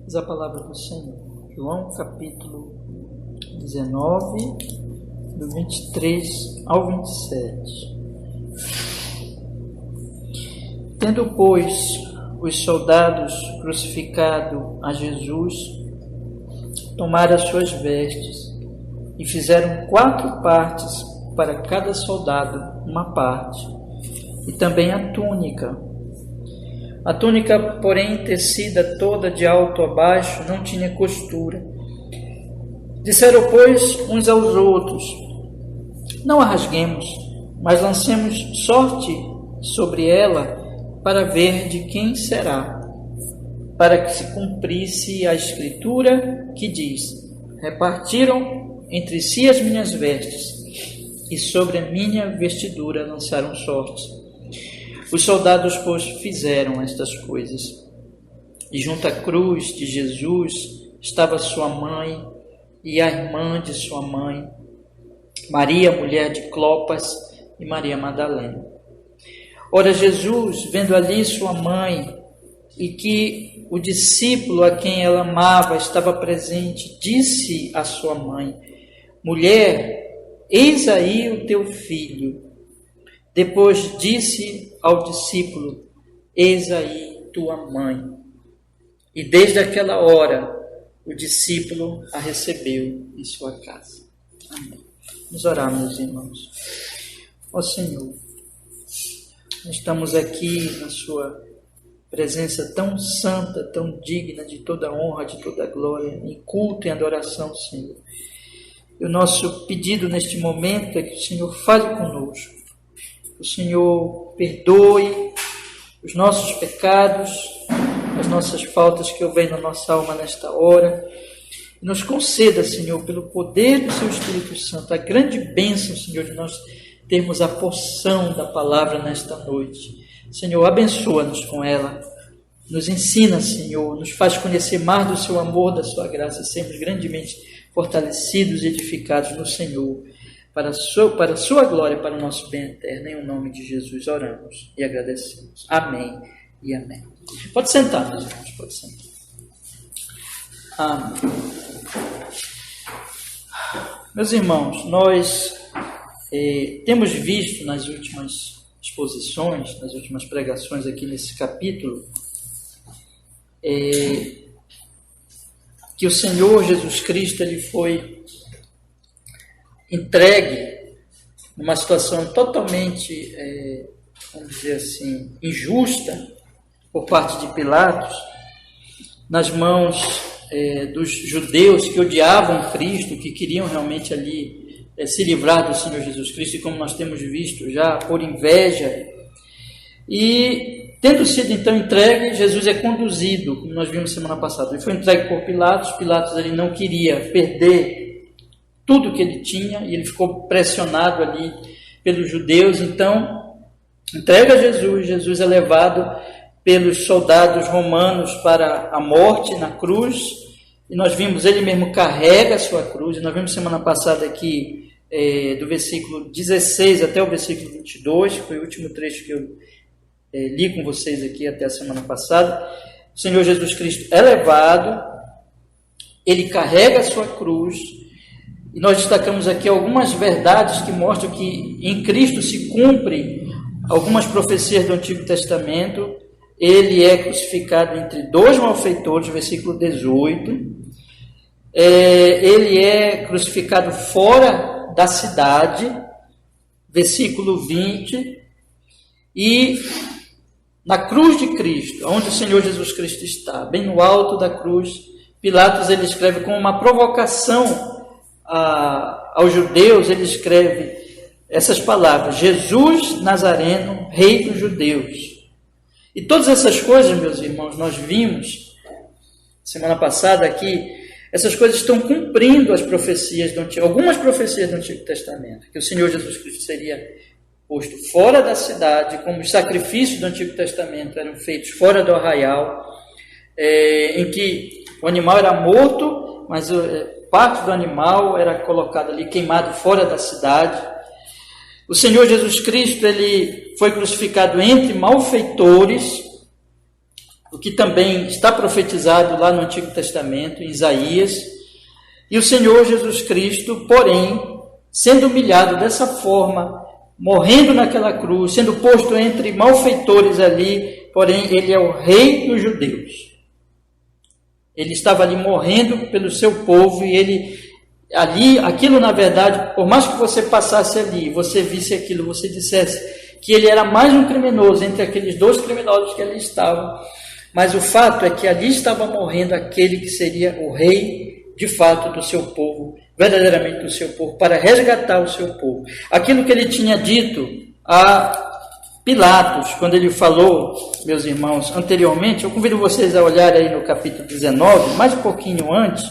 Diz a palavra do Senhor. João capítulo 19, do 23 ao 27. Tendo, pois, os soldados crucificado a Jesus, tomaram as suas vestes e fizeram 4 partes para cada soldado, uma parte, e também a túnica. A túnica, porém, tecida toda de alto a baixo, não tinha costura. Disseram, pois, uns aos outros: não a rasguemos, mas lancemos sorte sobre ela, para ver de quem será, para que se cumprisse a escritura que diz: repartiram entre si as minhas vestes, e sobre a minha vestidura lançaram sorte. Os soldados, pois, fizeram estas coisas. E junto à cruz de Jesus estava sua mãe e a irmã de sua mãe, Maria, mulher de Clopas, e Maria Madalena. Ora, Jesus, vendo ali sua mãe, e que o discípulo a quem ela amava estava presente, disse à sua mãe: mulher, eis aí o teu filho. Depois disse ao discípulo: eis aí tua mãe. E desde aquela hora o discípulo a recebeu em sua casa. Amém. Vamos orar, meus irmãos. Ó Senhor, estamos aqui na sua presença tão santa, tão digna de toda honra, de toda glória, em culto e adoração, Senhor. E o nosso pedido neste momento é que o Senhor fale conosco. O Senhor perdoe os nossos pecados, as nossas faltas que houver na nossa alma nesta hora. E nos conceda, Senhor, pelo poder do Seu Espírito Santo, a grande bênção, Senhor, de nós termos a porção da palavra nesta noite. Senhor, abençoa-nos com ela. Nos ensina, Senhor, nos faz conhecer mais do Seu amor, da Sua graça, e sermos grandemente fortalecidos e edificados no Senhor, para a sua glória, para o nosso bem eterno. Em o nome de Jesus oramos e agradecemos. Amém e amém. Pode sentar, meus irmãos, pode sentar. Amém. Meus irmãos, nós temos visto nas últimas exposições, nas últimas pregações aqui nesse capítulo, que o Senhor Jesus Cristo ele foi entregue numa situação totalmente, vamos dizer assim, injusta por parte de Pilatos, nas mãos dos judeus que odiavam Cristo, que queriam realmente ali se livrar do Senhor Jesus Cristo, e como nós temos visto já, por inveja. E tendo sido então entregue, Jesus é conduzido, como nós vimos semana passada. Ele foi entregue por Pilatos. Pilatos ele não queria perder tudo que ele tinha, e ele ficou pressionado ali pelos judeus. Então, entrega Jesus. Jesus é levado pelos soldados romanos para a morte na cruz, e nós vimos, ele mesmo carrega a sua cruz, e nós vimos semana passada aqui, do versículo 16 até o versículo 22, que foi o último trecho que eu li com vocês aqui até a semana passada. O Senhor Jesus Cristo é levado, ele carrega a sua cruz, e nós destacamos aqui algumas verdades que mostram que em Cristo se cumpre algumas profecias do Antigo Testamento. Ele é crucificado entre 2 malfeitores, versículo 18. Ele é crucificado fora da cidade, versículo 20. E na cruz de Cristo, onde o Senhor Jesus Cristo está, bem no alto da cruz, Pilatos ele escreve como uma provocação aos judeus, ele escreve essas palavras: Jesus Nazareno, Rei dos Judeus. E todas essas coisas, meus irmãos, nós vimos semana passada aqui, essas coisas estão cumprindo as profecias do Antigo, algumas profecias do Antigo Testamento, que o Senhor Jesus Cristo seria posto fora da cidade, como os sacrifícios do Antigo Testamento eram feitos fora do arraial, em que o animal era morto, mas parte do animal era colocada ali, queimado fora da cidade. O Senhor Jesus Cristo ele foi crucificado entre malfeitores, o que também está profetizado lá no Antigo Testamento, em Isaías. E o Senhor Jesus Cristo, porém, sendo humilhado dessa forma, morrendo naquela cruz, sendo posto entre malfeitores ali, porém ele é o rei dos judeus. Ele estava ali morrendo pelo seu povo e ele ali, aquilo na verdade, por mais que você passasse ali, você visse aquilo, você dissesse que ele era mais um criminoso entre aqueles dois criminosos que ali estavam, mas o fato é que ali estava morrendo aquele que seria o rei de fato do seu povo, verdadeiramente do seu povo, para resgatar o seu povo. Aquilo que ele tinha dito a Pilatos, quando ele falou, meus irmãos, anteriormente, eu convido vocês a olhar aí no capítulo 19, mais um pouquinho antes,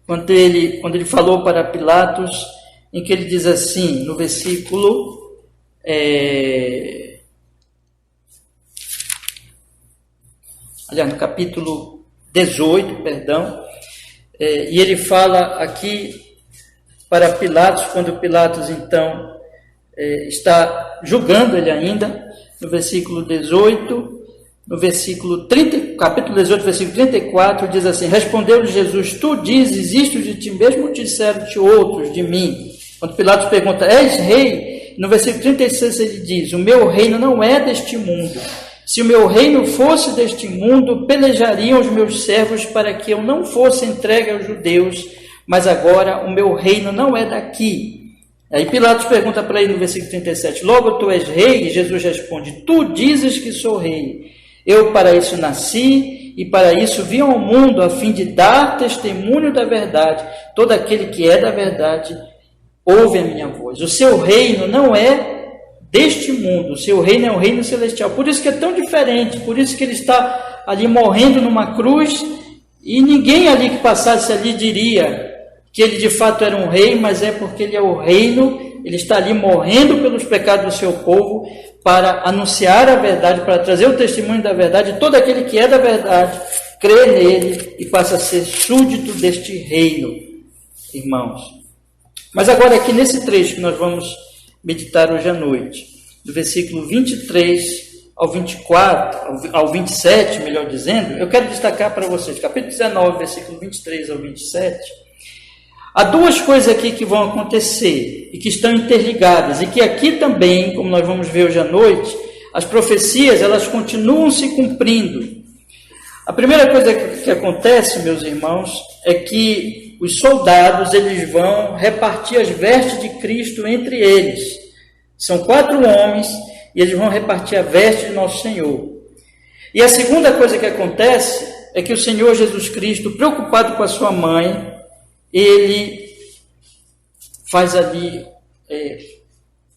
quando ele falou para Pilatos, em que ele diz assim, no versículo no capítulo 18, perdão, e ele fala aqui para Pilatos, quando Pilatos então está julgando ele ainda, no versículo 18, no versículo 30, capítulo 18, versículo 34, diz assim: respondeu-lhe Jesus, tu dizes isto de ti mesmo, ou disseram-te outros de mim? Quando Pilatos pergunta, és rei? No versículo 36 ele diz, o meu reino não é deste mundo. Se o meu reino fosse deste mundo, pelejariam os meus servos para que eu não fosse entregue aos judeus, mas agora o meu reino não é daqui. Aí Pilatos pergunta para ele no versículo 37, logo tu és rei? E Jesus responde, tu dizes que sou rei. Eu para isso nasci e para isso vim ao mundo, a fim de dar testemunho da verdade. Todo aquele que é da verdade ouve a minha voz. O seu reino não é deste mundo, o seu reino é um reino celestial. Por isso que é tão diferente, por isso que ele está ali morrendo numa cruz, e ninguém ali que passasse ali diria que ele de fato era um rei, mas é porque ele é o reino, ele está ali morrendo pelos pecados do seu povo, para anunciar a verdade, para trazer o testemunho da verdade, e todo aquele que é da verdade, crê nele e passa a ser súdito deste reino, irmãos. Mas agora aqui nesse trecho que nós vamos meditar hoje à noite, do versículo 23 ao 24, ao 27, melhor dizendo, eu quero destacar para vocês, capítulo 19, versículo 23 ao 27, há duas coisas aqui que vão acontecer e que estão interligadas, e que aqui também, como nós vamos ver hoje à noite, as profecias, elas continuam se cumprindo. A primeira coisa que acontece, meus irmãos, é que os soldados, eles vão repartir as vestes de Cristo entre eles. São 4 homens e eles vão repartir a veste de nosso Senhor. E a segunda coisa que acontece é que o Senhor Jesus Cristo, preocupado com a sua mãe, ele faz ali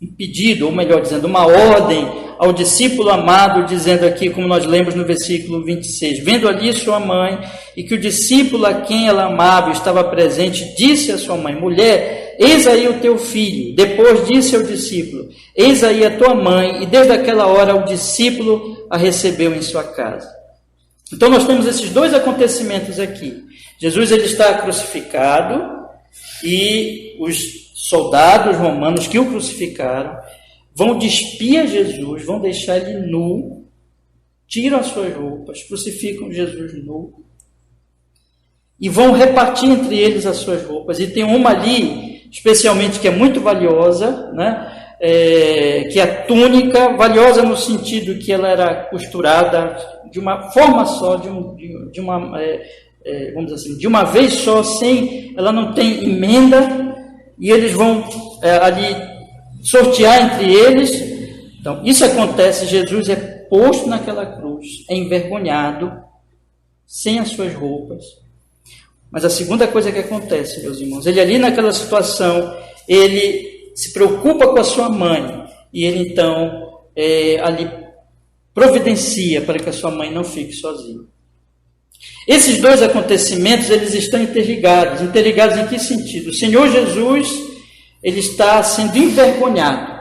um pedido, ou melhor dizendo, uma ordem ao discípulo amado, dizendo aqui, como nós lemos no versículo 26, vendo ali sua mãe, e que o discípulo a quem ela amava estava presente, disse à sua mãe, mulher, eis aí o teu filho. Depois disse ao discípulo, eis aí a tua mãe, e desde aquela hora o discípulo a recebeu em sua casa. Então nós temos esses dois acontecimentos aqui. Jesus ele está crucificado, e os soldados romanos que o crucificaram vão despir Jesus, vão deixar ele nu, tiram as suas roupas, crucificam Jesus nu e vão repartir entre eles as suas roupas. E tem uma ali, especialmente, que é muito valiosa, né? Que é a túnica, valiosa no sentido que ela era costurada de uma forma só, vamos dizer assim, de uma vez só, ela não tem emenda, e eles vão ali sortear entre eles. Então, isso acontece, Jesus é posto naquela cruz, é envergonhado, sem as suas roupas. Mas a segunda coisa que acontece, meus irmãos, ele ali naquela situação, ele se preocupa com a sua mãe, e ele então ali providencia para que a sua mãe não fique sozinha. Esses dois acontecimentos, eles estão interligados. Interligados em que sentido? O Senhor Jesus, ele está sendo envergonhado,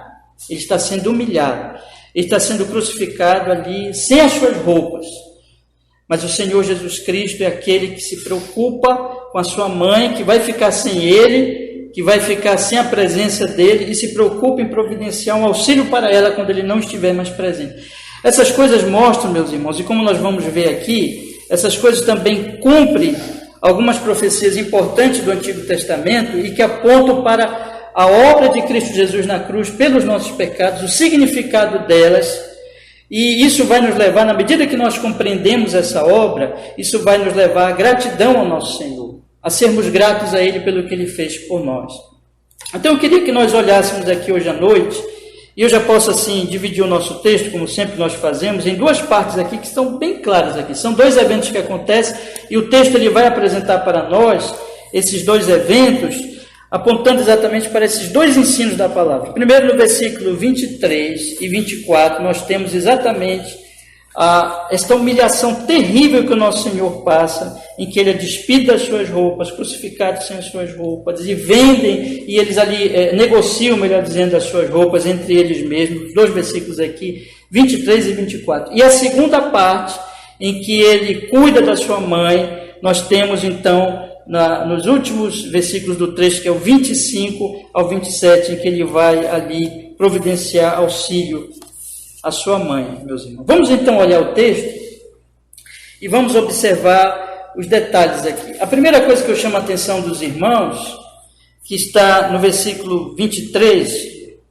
ele está sendo humilhado, ele está sendo crucificado ali sem as suas roupas. Mas o Senhor Jesus Cristo é aquele que se preocupa com a sua mãe, que vai ficar sem ele, que vai ficar sem a presença dele, e se preocupa em providenciar um auxílio para ela quando ele não estiver mais presente. Essas coisas mostram, meus irmãos, e como nós vamos ver aqui, essas coisas também cumprem algumas profecias importantes do Antigo Testamento e que apontam para a obra de Cristo Jesus na cruz pelos nossos pecados, o significado delas, e isso vai nos levar, na medida que nós compreendemos essa obra, isso vai nos levar à gratidão ao nosso Senhor, a sermos gratos a Ele pelo que Ele fez por nós. Então eu queria que nós olhássemos aqui hoje à noite, e eu já posso assim dividir o nosso texto, como sempre nós fazemos, em duas partes aqui que estão bem claras aqui. São dois eventos que acontecem, e o texto ele vai apresentar para nós esses dois eventos, apontando exatamente para esses dois ensinos da palavra. Primeiro, no versículo 23 e 24, nós temos exatamente esta humilhação terrível que o nosso Senhor passa, em que Ele é despido das suas roupas, crucificado sem as suas roupas, e vendem, e eles ali negociam, melhor dizendo, as suas roupas entre eles mesmos, dois versículos aqui, 23 e 24. E a segunda parte, em que Ele cuida da sua mãe, nós temos então, nos últimos versículos do trecho, que é o 25 ao 27, em que Ele vai ali providenciar auxílio a sua mãe, meus irmãos. Vamos então olhar o texto e vamos observar os detalhes aqui. A primeira coisa que eu chamo a atenção dos irmãos, que está no versículo 23,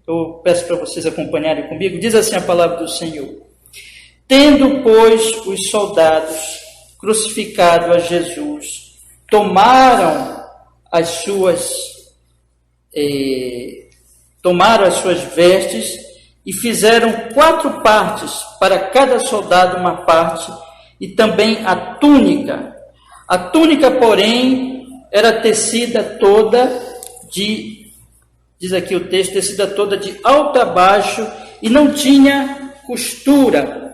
eu peço para vocês acompanharem comigo, diz assim a palavra do Senhor: tendo, pois, os soldados crucificado a Jesus, tomaram as suas vestes, e fizeram 4 partes, para cada soldado uma parte, e também a túnica. A túnica, porém, era tecida toda diz aqui o texto, tecida toda de alto a baixo, e não tinha costura.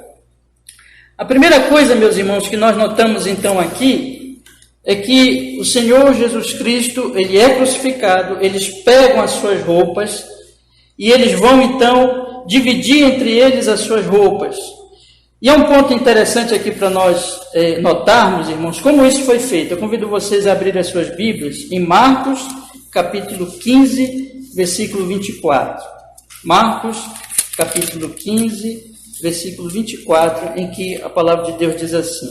A primeira coisa, meus irmãos, que nós notamos então aqui, é que o Senhor Jesus Cristo, Ele é crucificado, eles pegam as suas roupas, e eles vão então dividir entre eles as suas roupas. E é um ponto interessante aqui para nós notarmos, irmãos, como isso foi feito. Eu convido vocês a abrir as suas Bíblias em Marcos, capítulo 15, versículo 24. Marcos, capítulo 15, versículo 24, em que a palavra de Deus diz assim: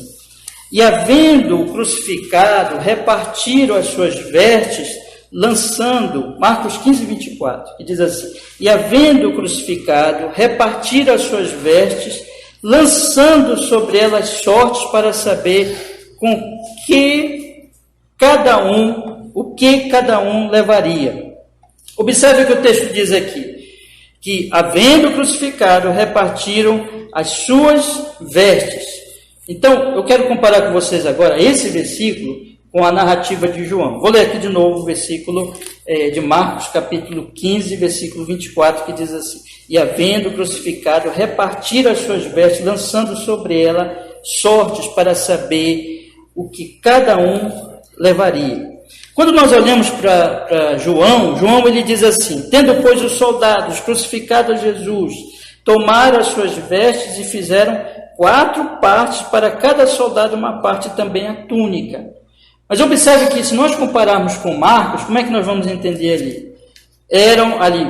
e havendo-o crucificado, repartiram as suas vestes, lançando, Marcos 15, 24, que diz assim: e havendo crucificado, repartiram as suas vestes, lançando sobre elas sortes para saber o que cada um levaria. Observe o que o texto diz aqui, que havendo crucificado, repartiram as suas vestes. Então, eu quero comparar com vocês agora esse versículo com a narrativa de João. Vou ler aqui de novo o versículo de Marcos, capítulo 15, versículo 24, que diz assim: e havendo crucificado, repartiram as suas vestes, lançando sobre ela sortes para saber o que cada um levaria. Quando nós olhamos para João ele diz assim: tendo, pois, os soldados crucificado a Jesus, tomaram as suas vestes e fizeram 4 partes, para cada soldado uma parte, também a túnica. Mas observe que, se nós compararmos com Marcos, como é que nós vamos entender ali? Eram ali,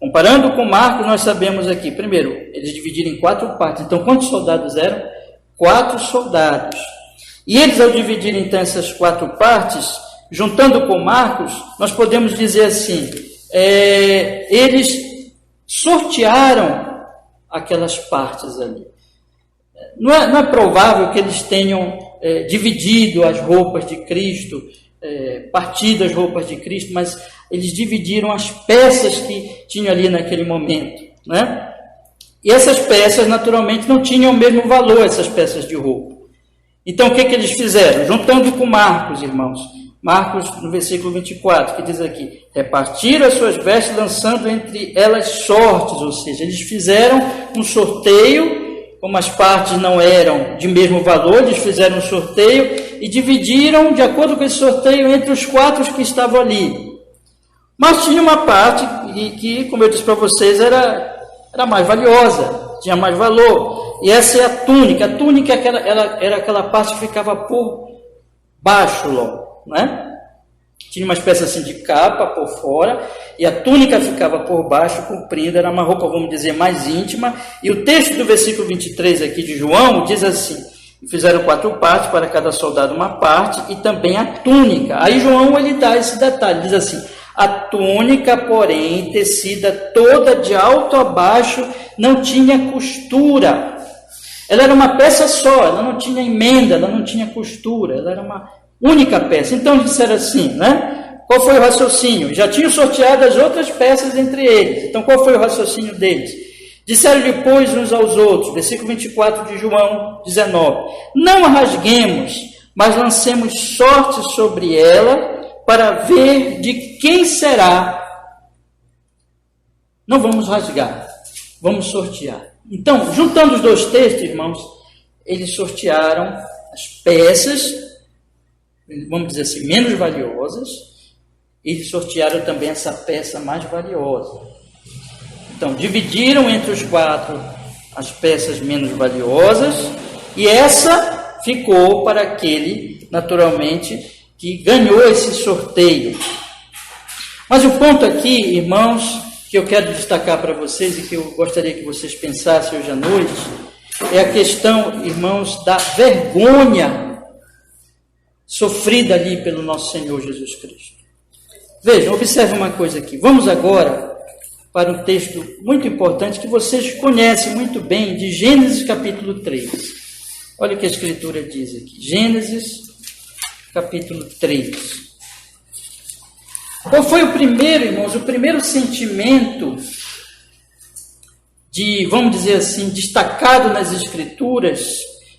comparando com Marcos, nós sabemos aqui, primeiro, eles dividiram em 4 partes. Então, quantos soldados eram? 4 soldados. E eles, ao dividir então essas 4 partes, juntando com Marcos, nós podemos dizer assim, eles sortearam aquelas partes ali. Não é provável que eles tenham dividido as roupas de Cristo, partido as roupas de Cristo, mas eles dividiram as peças que tinham ali naquele momento, né? E essas peças, naturalmente, não tinham o mesmo valor, essas peças de roupa. Então, o que eles fizeram? Juntando com Marcos, irmãos, Marcos, no versículo 24, que diz aqui: repartiram as suas vestes, lançando entre elas sortes, ou seja, eles fizeram um sorteio. Como as partes não eram de mesmo valor, eles fizeram um sorteio e dividiram, de acordo com esse sorteio, entre os 4 que estavam ali. Mas tinha uma parte que, como eu disse para vocês, era mais valiosa, tinha mais valor. E essa é a túnica. A túnica era aquela parte que ficava por baixo logo, né? Tinha uma espécie assim de capa por fora, e a túnica ficava por baixo, comprindo, era uma roupa, vamos dizer, mais íntima. E o texto do versículo 23 aqui de João diz assim: fizeram 4 partes, para cada soldado uma parte, e também a túnica. Aí João, ele dá esse detalhe, diz assim: a túnica, porém, tecida toda de alto a baixo, não tinha costura. Ela era uma peça só, ela não tinha emenda, ela não tinha costura, ela era uma única peça. Então disseram assim, né? Qual foi o raciocínio? Já tinham sorteado as outras peças entre eles. Então qual foi o raciocínio deles? Disseram depois uns aos outros, versículo 24 de João 19: não a rasguemos, mas lancemos sorte sobre ela, para ver de quem será. Não vamos rasgar, vamos sortear. Então, juntando os 2 textos, irmãos, eles sortearam as peças, vamos dizer assim, menos valiosas, e sortearam também essa peça mais valiosa. Então, dividiram entre os 4 as peças menos valiosas, e essa ficou para aquele, naturalmente, que ganhou esse sorteio. Mas o ponto aqui, irmãos, que eu quero destacar para vocês e que eu gostaria que vocês pensassem hoje à noite, é a questão, irmãos, da vergonha sofrida ali pelo nosso Senhor Jesus Cristo. Vejam, observe uma coisa aqui. Vamos agora para um texto muito importante que vocês conhecem muito bem, de Gênesis capítulo 3. Olha o que a Escritura diz aqui. Gênesis capítulo 3. Qual foi o primeiro, irmãos, o primeiro sentimento de, vamos dizer assim, destacado nas Escrituras,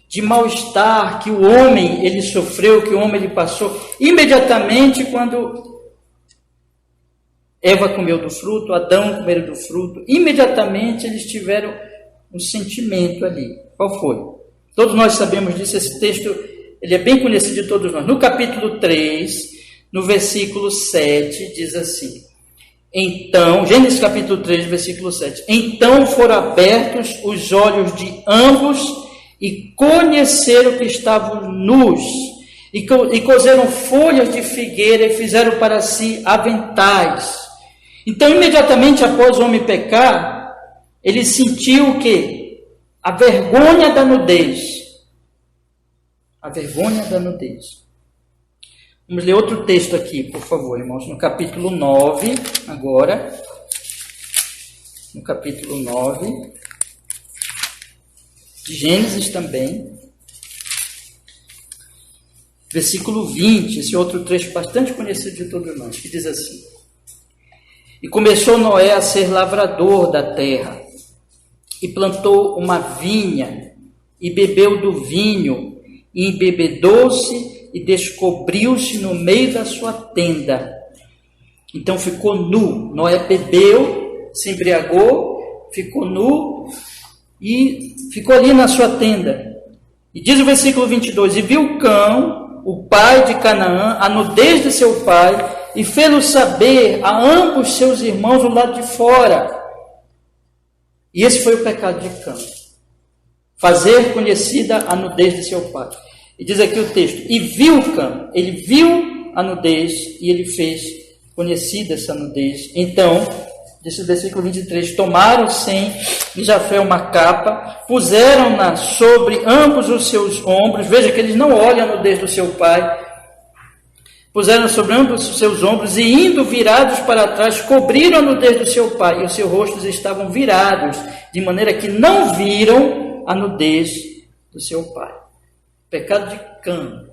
de mal-estar que o homem, ele sofreu, que o homem, ele passou, imediatamente quando Eva comeu do fruto, Adão comeu do fruto, imediatamente eles tiveram um sentimento ali. Qual foi? Todos nós sabemos disso, esse texto, ele é bem conhecido de todos nós. No capítulo 3, no versículo 7, diz assim: então, Gênesis capítulo 3, versículo 7, então foram abertos os olhos de ambos e conheceram que estavam nus, e cozeram folhas de figueira e fizeram para si aventais. Então, imediatamente após o homem pecar, ele sentiu o quê? A vergonha da nudez. A vergonha da nudez. Vamos ler outro texto aqui, por favor, irmãos, no capítulo 9, agora. No capítulo 9, de Gênesis também. Versículo 20, esse outro trecho bastante conhecido de todos nós, que diz assim: e começou Noé a ser lavrador da terra, e plantou uma vinha, e bebeu do vinho, e embebedou-se, e descobriu-se no meio da sua tenda. Então ficou nu. Noé bebeu, se embriagou, ficou nu e ficou ali na sua tenda. E diz o versículo 22: e viu Cão, o pai de Canaã, a nudez de seu pai, e fê-lo saber a ambos seus irmãos do lado de fora. E esse foi o pecado de Cão: fazer conhecida a nudez de seu pai. E diz aqui o texto: e viu Cão, ele viu a nudez e ele fez conhecida essa nudez. Então, diz o versículo 23, tomaram Sem e Jafé uma capa, puseram-na sobre ambos os seus ombros. Veja que eles não olham a nudez do seu pai. Puseram sobre ambos os seus ombros e, indo virados para trás, cobriram a nudez do seu pai, e os seus rostos estavam virados, de maneira que não viram a nudez do seu pai. Pecado de Cã: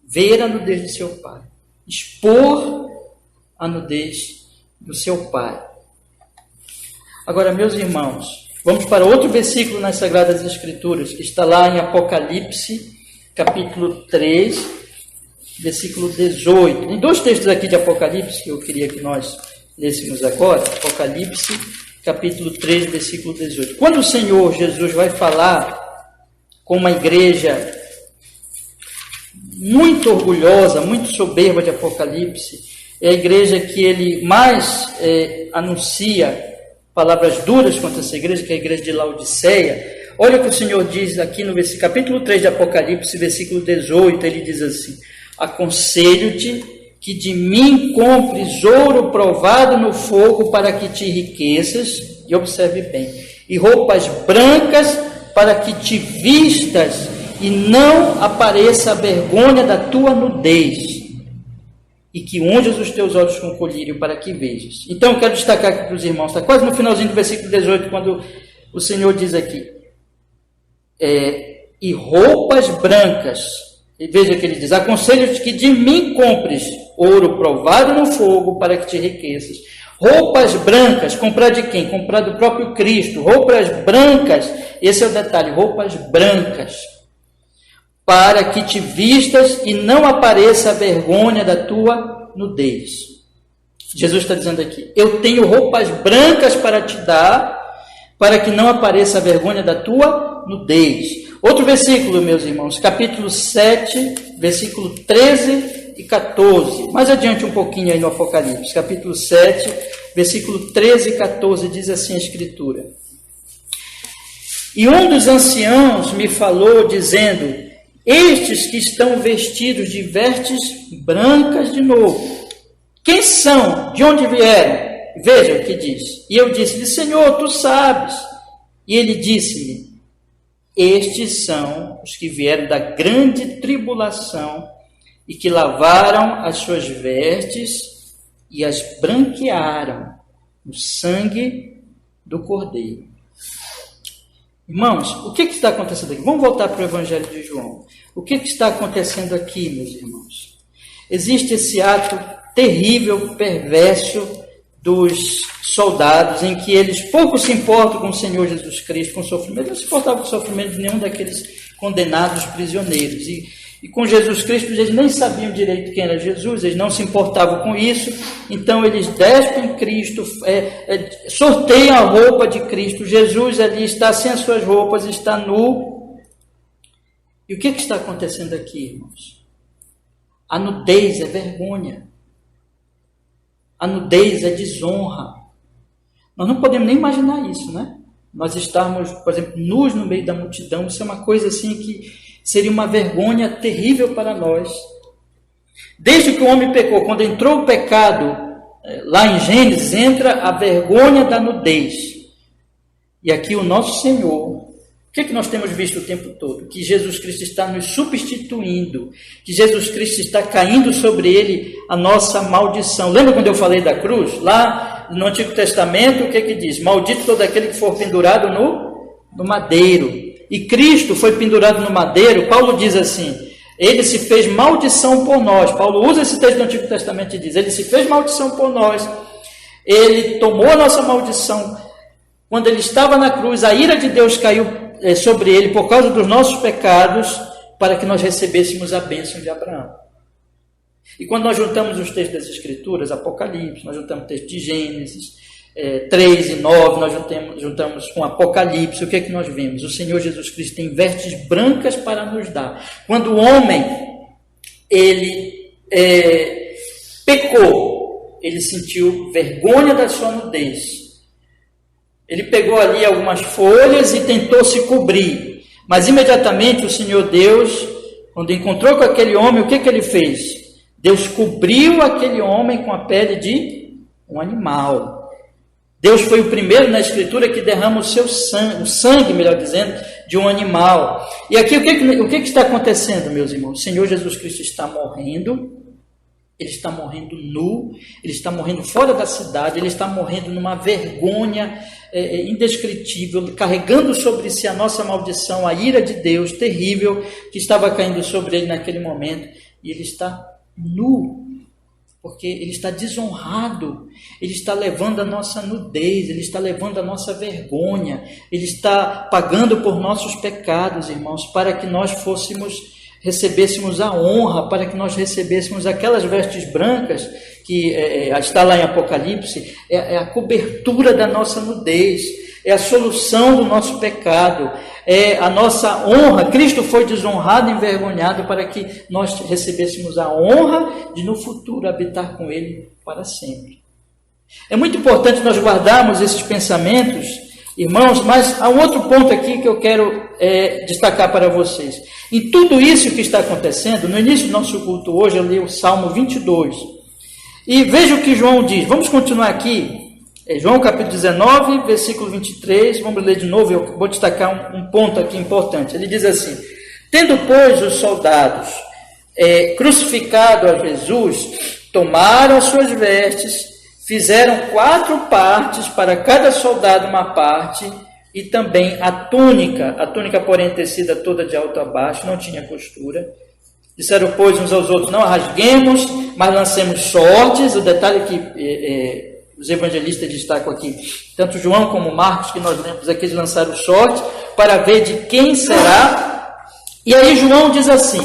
ver a nudez de seu pai, expor a nudez do seu pai. Agora, meus irmãos, vamos para outro versículo nas Sagradas Escrituras, que está lá em Apocalipse, capítulo 3, versículo 18. Tem 2 textos aqui de Apocalipse que eu queria que nós lêssemos agora. Apocalipse, capítulo 3, versículo 18. Quando o Senhor Jesus vai falar com uma igreja muito orgulhosa, muito soberba de Apocalipse, é a igreja que ele mais anuncia palavras duras contra essa igreja, que é a igreja de Laodiceia. Olha o que o Senhor diz aqui no capítulo 3 de Apocalipse, versículo 18, ele diz assim: aconselho-te que de mim compres ouro provado no fogo para que te enriqueças, e observe bem, e roupas brancas para que te vistas e não apareça a vergonha da tua nudez, e que unjas os teus olhos com colírio para que vejas. Então eu quero destacar aqui para os irmãos, está quase no finalzinho do versículo 18, quando o Senhor diz aqui, e roupas brancas, e veja que ele diz, aconselho-te que de mim compres ouro provado no fogo para que te enriqueças. Roupas brancas, comprar de quem? Comprar do próprio Cristo. Roupas brancas, esse é o detalhe, roupas brancas, para que te vistas e não apareça a vergonha da tua nudez. Jesus está dizendo aqui, eu tenho roupas brancas para te dar, para que não apareça a vergonha da tua nudez. Outro versículo, meus irmãos, capítulo 7, versículo 13 e 14. Mais adiante um pouquinho aí no Apocalipse, capítulo 7, versículo 13 e 14, diz assim a Escritura. E um dos anciãos me falou, dizendo, estes que estão vestidos de vestes brancas de novo, quem são? De onde vieram? Veja o que diz. E eu disse-lhe, Senhor, tu sabes. E ele disse-me, estes são os que vieram da grande tribulação e que lavaram as suas vestes e as branquearam no sangue do Cordeiro. Irmãos, o que está acontecendo aqui? Vamos voltar para o Evangelho de João. O que está acontecendo aqui, meus irmãos? Existe esse ato terrível, perverso dos soldados, em que eles pouco se importam com o Senhor Jesus Cristo, com o sofrimento. Eles não se importavam com o sofrimento de nenhum daqueles condenados prisioneiros. E com Jesus Cristo, eles nem sabiam direito quem era Jesus, eles não se importavam com isso, então eles despem Cristo, sorteiam a roupa de Cristo. Jesus ali está sem as suas roupas, está nu. E o que está acontecendo aqui, irmãos? A nudez é vergonha. A nudez é desonra. Nós não podemos nem imaginar isso, né? Nós estarmos, por exemplo, nus no meio da multidão, isso é uma coisa assim que seria uma vergonha terrível para nós. Desde que o homem pecou, quando entrou o pecado, lá em Gênesis, entra a vergonha da nudez. E aqui o nosso Senhor, o que nós temos visto o tempo todo? Que Jesus Cristo está nos substituindo, que Jesus Cristo está caindo sobre ele a nossa maldição. Lembra quando eu falei da cruz? Lá no Antigo Testamento, o que diz? Maldito todo aquele que for pendurado no madeiro. E Cristo foi pendurado no madeiro. Paulo diz assim, ele se fez maldição por nós. Paulo usa esse texto do Antigo Testamento e diz, ele se fez maldição por nós, ele tomou a nossa maldição. Quando ele estava na cruz, a ira de Deus caiu sobre ele por causa dos nossos pecados, para que nós recebêssemos a bênção de Abraão. E quando nós juntamos os textos das Escrituras, Apocalipse, nós juntamos o texto de Gênesis 3 e 9, nós juntamos com Apocalipse, o que é que nós vemos? O Senhor Jesus Cristo tem vestes brancas para nos dar. Quando o homem ele pecou, ele sentiu vergonha da sua nudez. Ele pegou ali algumas folhas e tentou se cobrir. Mas imediatamente o Senhor Deus, quando encontrou com aquele homem, o que ele fez? Deus cobriu aquele homem com a pele de um animal. Deus foi o primeiro na Escritura que derrama o seu sangue, o sangue, melhor dizendo, de um animal. E aqui o que está acontecendo, meus irmãos? O Senhor Jesus Cristo está morrendo. Ele está morrendo nu, ele está morrendo fora da cidade, ele está morrendo numa vergonha indescritível, carregando sobre si a nossa maldição, a ira de Deus terrível que estava caindo sobre ele naquele momento. E ele está nu, porque ele está desonrado, ele está levando a nossa nudez, ele está levando a nossa vergonha, ele está pagando por nossos pecados, irmãos, para que nós recebêssemos a honra, para que nós recebêssemos aquelas vestes brancas que está lá em Apocalipse, é a cobertura da nossa nudez, é a solução do nosso pecado, é a nossa honra. Cristo foi desonrado, envergonhado, para que nós recebêssemos a honra de no futuro habitar com Ele para sempre. É muito importante nós guardarmos esses pensamentos, irmãos, mas há um outro ponto aqui que eu quero destacar para vocês. Em tudo isso que está acontecendo, no início do nosso culto hoje, eu li o Salmo 22. E veja o que João diz. Vamos continuar aqui. João capítulo 19, versículo 23. Vamos ler de novo. Eu vou destacar um ponto aqui importante. Ele diz assim: tendo, pois, os soldados crucificado a Jesus, tomaram as suas vestes, fizeram 4 partes, para cada soldado uma parte, e também a túnica, porém, tecida toda de alto a baixo, não tinha costura. Disseram, pois, uns aos outros, não a rasguemos, mas lancemos sortes. O detalhe que os evangelistas destacam aqui, tanto João como Marcos, que nós lemos aqui, eles lançaram sorte, para ver de quem será. E aí João diz assim: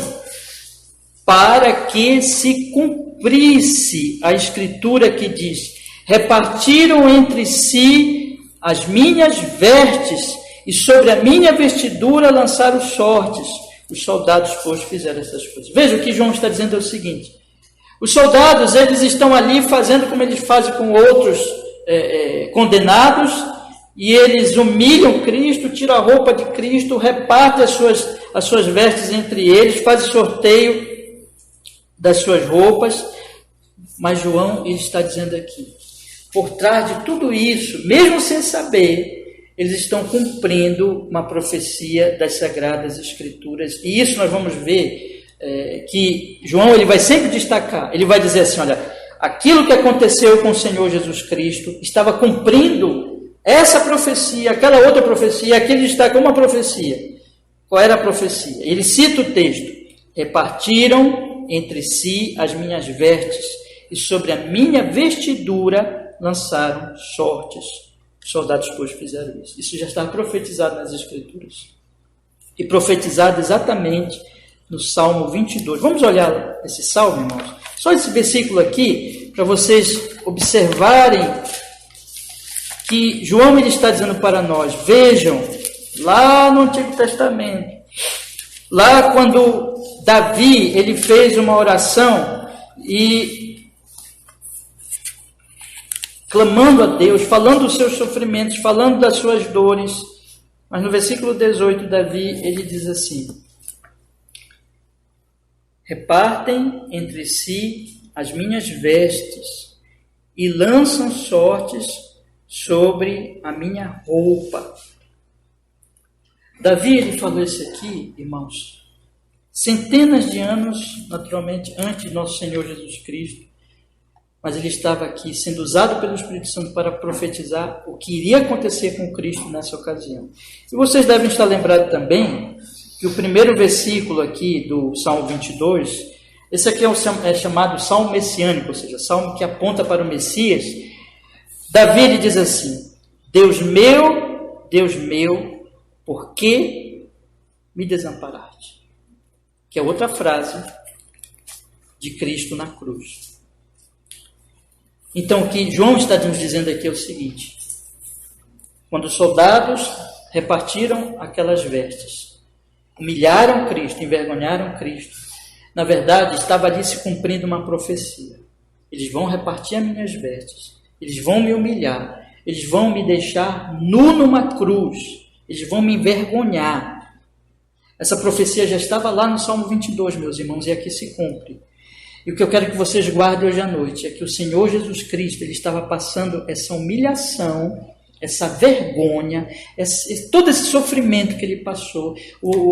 para que se cumprisse a escritura que diz, repartiram entre si as minhas vestes, e sobre a minha vestidura lançaram sortes. Os soldados, pois, fizeram essas coisas. Veja, o que João está dizendo é o seguinte: os soldados, eles estão ali fazendo como eles fazem com outros condenados, e eles humilham Cristo, tiram a roupa de Cristo, repartem as suas vestes entre eles, fazem sorteio das suas roupas. Mas João, ele está dizendo aqui, por trás de tudo isso, mesmo sem saber, eles estão cumprindo uma profecia das Sagradas Escrituras. E isso nós vamos ver que João, ele vai sempre destacar. Ele vai dizer assim: olha, aquilo que aconteceu com o Senhor Jesus Cristo estava cumprindo essa profecia, aquela outra profecia. Aqui ele destaca uma profecia. Qual era a profecia? Ele cita o texto: repartiram entre si as minhas vestes, e sobre a minha vestidura lançaram sortes. Os soldados, pois, fizeram isso. Isso já está profetizado nas Escrituras. E profetizado exatamente no Salmo 22. Vamos olhar esse Salmo, irmãos? Só esse versículo aqui, para vocês observarem que João, ele está dizendo para nós. Vejam, lá no Antigo Testamento, lá quando Davi, ele fez uma oração e clamando a Deus, falando dos seus sofrimentos, falando das suas dores. Mas no versículo 18, Davi, ele diz assim: repartem entre si as minhas vestes e lançam sortes sobre a minha roupa. Davi, ele falou isso aqui, irmãos, centenas de anos, naturalmente, antes de nosso Senhor Jesus Cristo. Mas ele estava aqui sendo usado pelo Espírito Santo para profetizar o que iria acontecer com Cristo nessa ocasião. E vocês devem estar lembrados também que o primeiro versículo aqui do Salmo 22, esse aqui é chamado Salmo Messiânico, ou seja, Salmo que aponta para o Messias. Davi, ele diz assim: Deus meu, por que me desamparaste? Que é outra frase de Cristo na cruz. Então, o que João está nos dizendo aqui é o seguinte: quando os soldados repartiram aquelas vestes, humilharam Cristo, envergonharam Cristo, na verdade, estava ali se cumprindo uma profecia. Eles vão repartir as minhas vestes, eles vão me humilhar, eles vão me deixar nu numa cruz, eles vão me envergonhar. Essa profecia já estava lá no Salmo 22, meus irmãos, e aqui se cumpre. E o que eu quero que vocês guardem hoje à noite é que o Senhor Jesus Cristo, ele estava passando essa humilhação, essa vergonha, todo esse sofrimento que ele passou.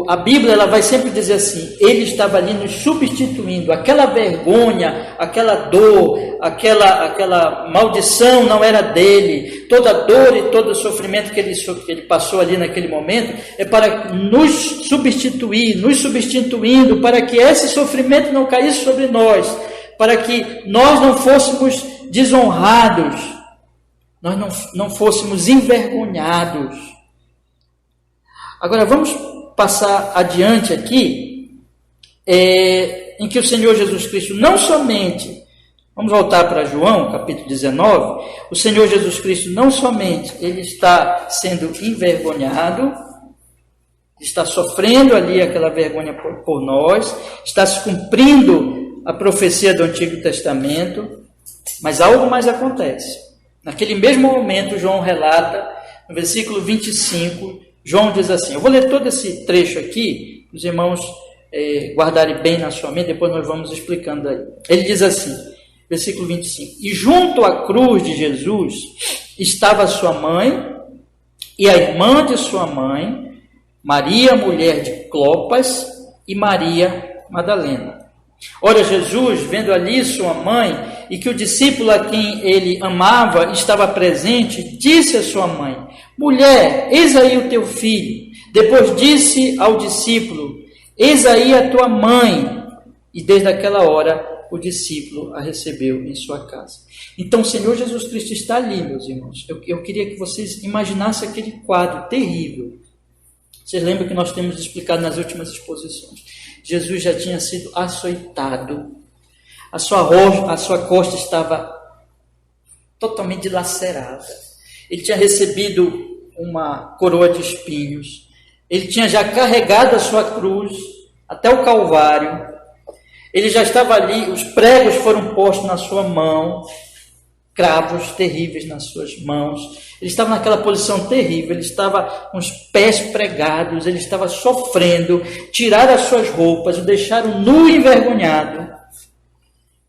A Bíblia, ela vai sempre dizer assim: ele estava ali nos substituindo. Aquela vergonha, aquela dor, aquela maldição não era dele. Toda dor e todo sofrimento que ele passou ali naquele momento é para nos substituir, nos substituindo, para que esse sofrimento não caísse sobre nós, para que nós não fôssemos desonrados, nós não fôssemos envergonhados. Agora vamos passar adiante aqui, em que o Senhor Jesus Cristo não somente, vamos voltar para João, capítulo 19, o Senhor Jesus Cristo não somente ele está sendo envergonhado, está sofrendo ali aquela vergonha por nós, está se cumprindo a profecia do Antigo Testamento, mas algo mais acontece. Naquele mesmo momento, João relata, no versículo 25, João diz assim, eu vou ler todo esse trecho aqui, os irmãos guardarem bem na sua mente, depois nós vamos explicando aí. Ele diz assim: Versículo 25. E junto à cruz de Jesus estava sua mãe e a irmã de sua mãe, Maria, mulher de Clopas, e Maria Madalena. Ora, Jesus, vendo ali sua mãe e que o discípulo a quem ele amava estava presente, disse à sua mãe: mulher, eis aí o teu filho. Depois disse ao discípulo: eis aí a tua mãe. E desde aquela hora o discípulo a recebeu em sua casa. Então o Senhor Jesus Cristo está ali, meus irmãos. Eu queria que vocês imaginassem aquele quadro terrível. Vocês lembram que nós temos explicado nas últimas exposições. Jesus já tinha sido açoitado. A sua costa estava totalmente dilacerada. Ele tinha recebido uma coroa de espinhos. Ele tinha já carregado a sua cruz até o Calvário. Ele já estava ali, os pregos foram postos na sua mão, cravos terríveis nas suas mãos. Ele estava naquela posição terrível, ele estava com os pés pregados, ele estava sofrendo, tiraram as suas roupas, o deixaram nu e envergonhado.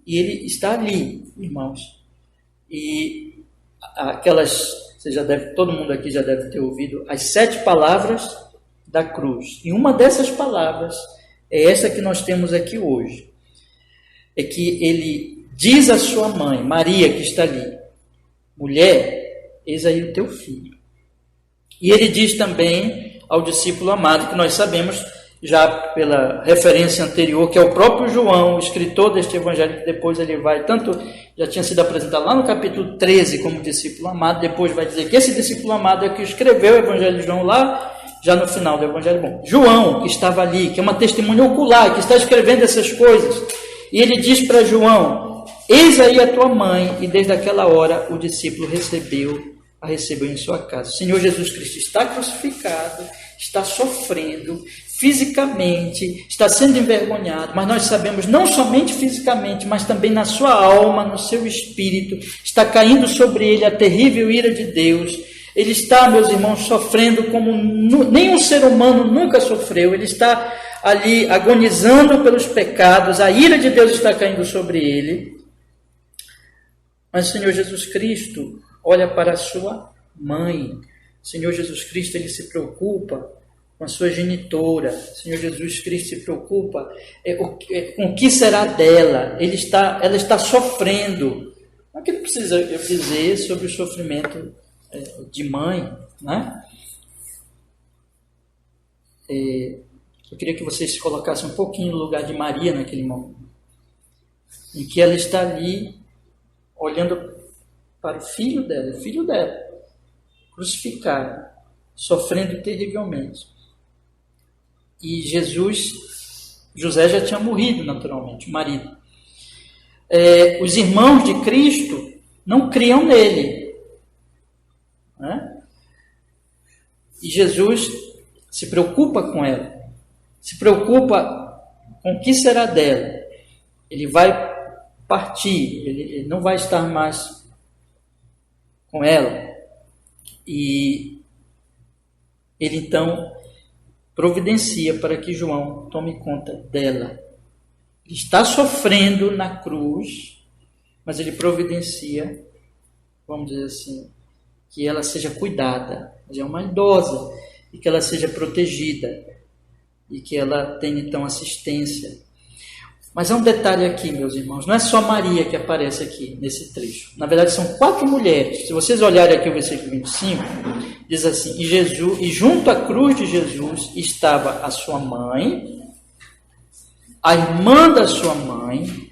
E ele está ali, irmãos. E aquelas, todo mundo aqui já deve ter ouvido, as 7 palavras da cruz. E uma dessas palavras é essa que nós temos aqui hoje. É que ele diz à sua mãe, Maria, que está ali: mulher, eis aí o teu filho. E ele diz também ao discípulo amado, que nós sabemos já pela referência anterior, que é o próprio João, o escritor deste evangelho, que depois ele vai, tanto já tinha sido apresentado lá no capítulo 13 como discípulo amado, depois vai dizer que esse discípulo amado é que escreveu o evangelho de João lá, já no final do evangelho. Bom, João, que estava ali, que é uma testemunha ocular, que está escrevendo essas coisas, e ele diz para João: eis aí a tua mãe. E desde aquela hora o discípulo a recebeu em sua casa. O Senhor Jesus Cristo está crucificado, está sofrendo fisicamente, está sendo envergonhado, mas nós sabemos, não somente fisicamente, mas também na sua alma, no seu espírito, está caindo sobre ele a terrível ira de Deus. Ele está, meus irmãos, sofrendo como nenhum ser humano nunca sofreu. Ele está ali agonizando pelos pecados, a ira de Deus está caindo sobre ele. Mas o Senhor Jesus Cristo olha para a sua mãe. O Senhor Jesus Cristo, ele se preocupa com a sua genitora. O Senhor Jesus Cristo se preocupa com o que será dela. Ela está sofrendo. Não que não precisa eu dizer sobre o sofrimento de mãe, né? Eu queria que vocês se colocassem um pouquinho no lugar de Maria naquele momento, em que ela está ali olhando para o filho dela, crucificado, sofrendo terrivelmente. E José já tinha morrido naturalmente, o marido. Os irmãos de Cristo não criam nele, né? E Jesus se preocupa com ela, se preocupa com o que será dela. Ele vai partir, ele não vai estar mais com ela. E ele então providencia para que João tome conta dela. Ele está sofrendo na cruz, mas ele providencia, vamos dizer assim, que ela seja cuidada. Ela é uma idosa, e que ela seja protegida, e que ela tenha então assistência. Mas há um detalhe aqui, meus irmãos, não é só Maria que aparece aqui nesse trecho. Na verdade, são 4 mulheres. Se vocês olharem aqui o versículo 25, diz assim: e junto à cruz de Jesus estava a sua mãe, a irmã da sua mãe,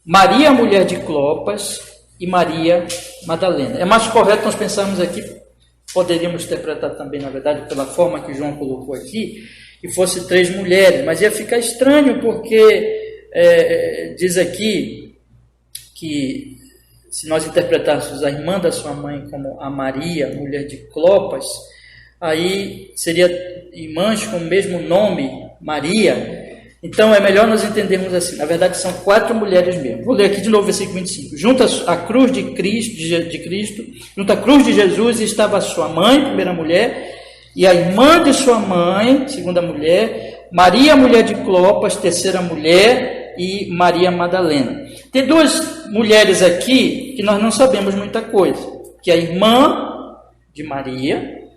Maria, mulher de Clopas, e Maria Madalena. É mais correto nós pensarmos aqui, poderíamos interpretar também, na verdade, pela forma que João colocou aqui, que fosse 3 mulheres, mas ia ficar estranho, porque diz aqui que se nós interpretássemos a irmã da sua mãe como a Maria, mulher de Clopas, aí seria irmãs com o mesmo nome, Maria. Então é melhor nós entendermos assim, na verdade são 4 mulheres mesmo. Vou ler aqui de novo o versículo 25. Junto à cruz de Cristo, junto à cruz de Jesus estava a sua mãe, primeira mulher, e a irmã de sua mãe, segunda mulher, Maria, mulher de Clopas, terceira mulher, e Maria Madalena. Tem duas mulheres aqui que nós não sabemos muita coisa, que é a irmã de Maria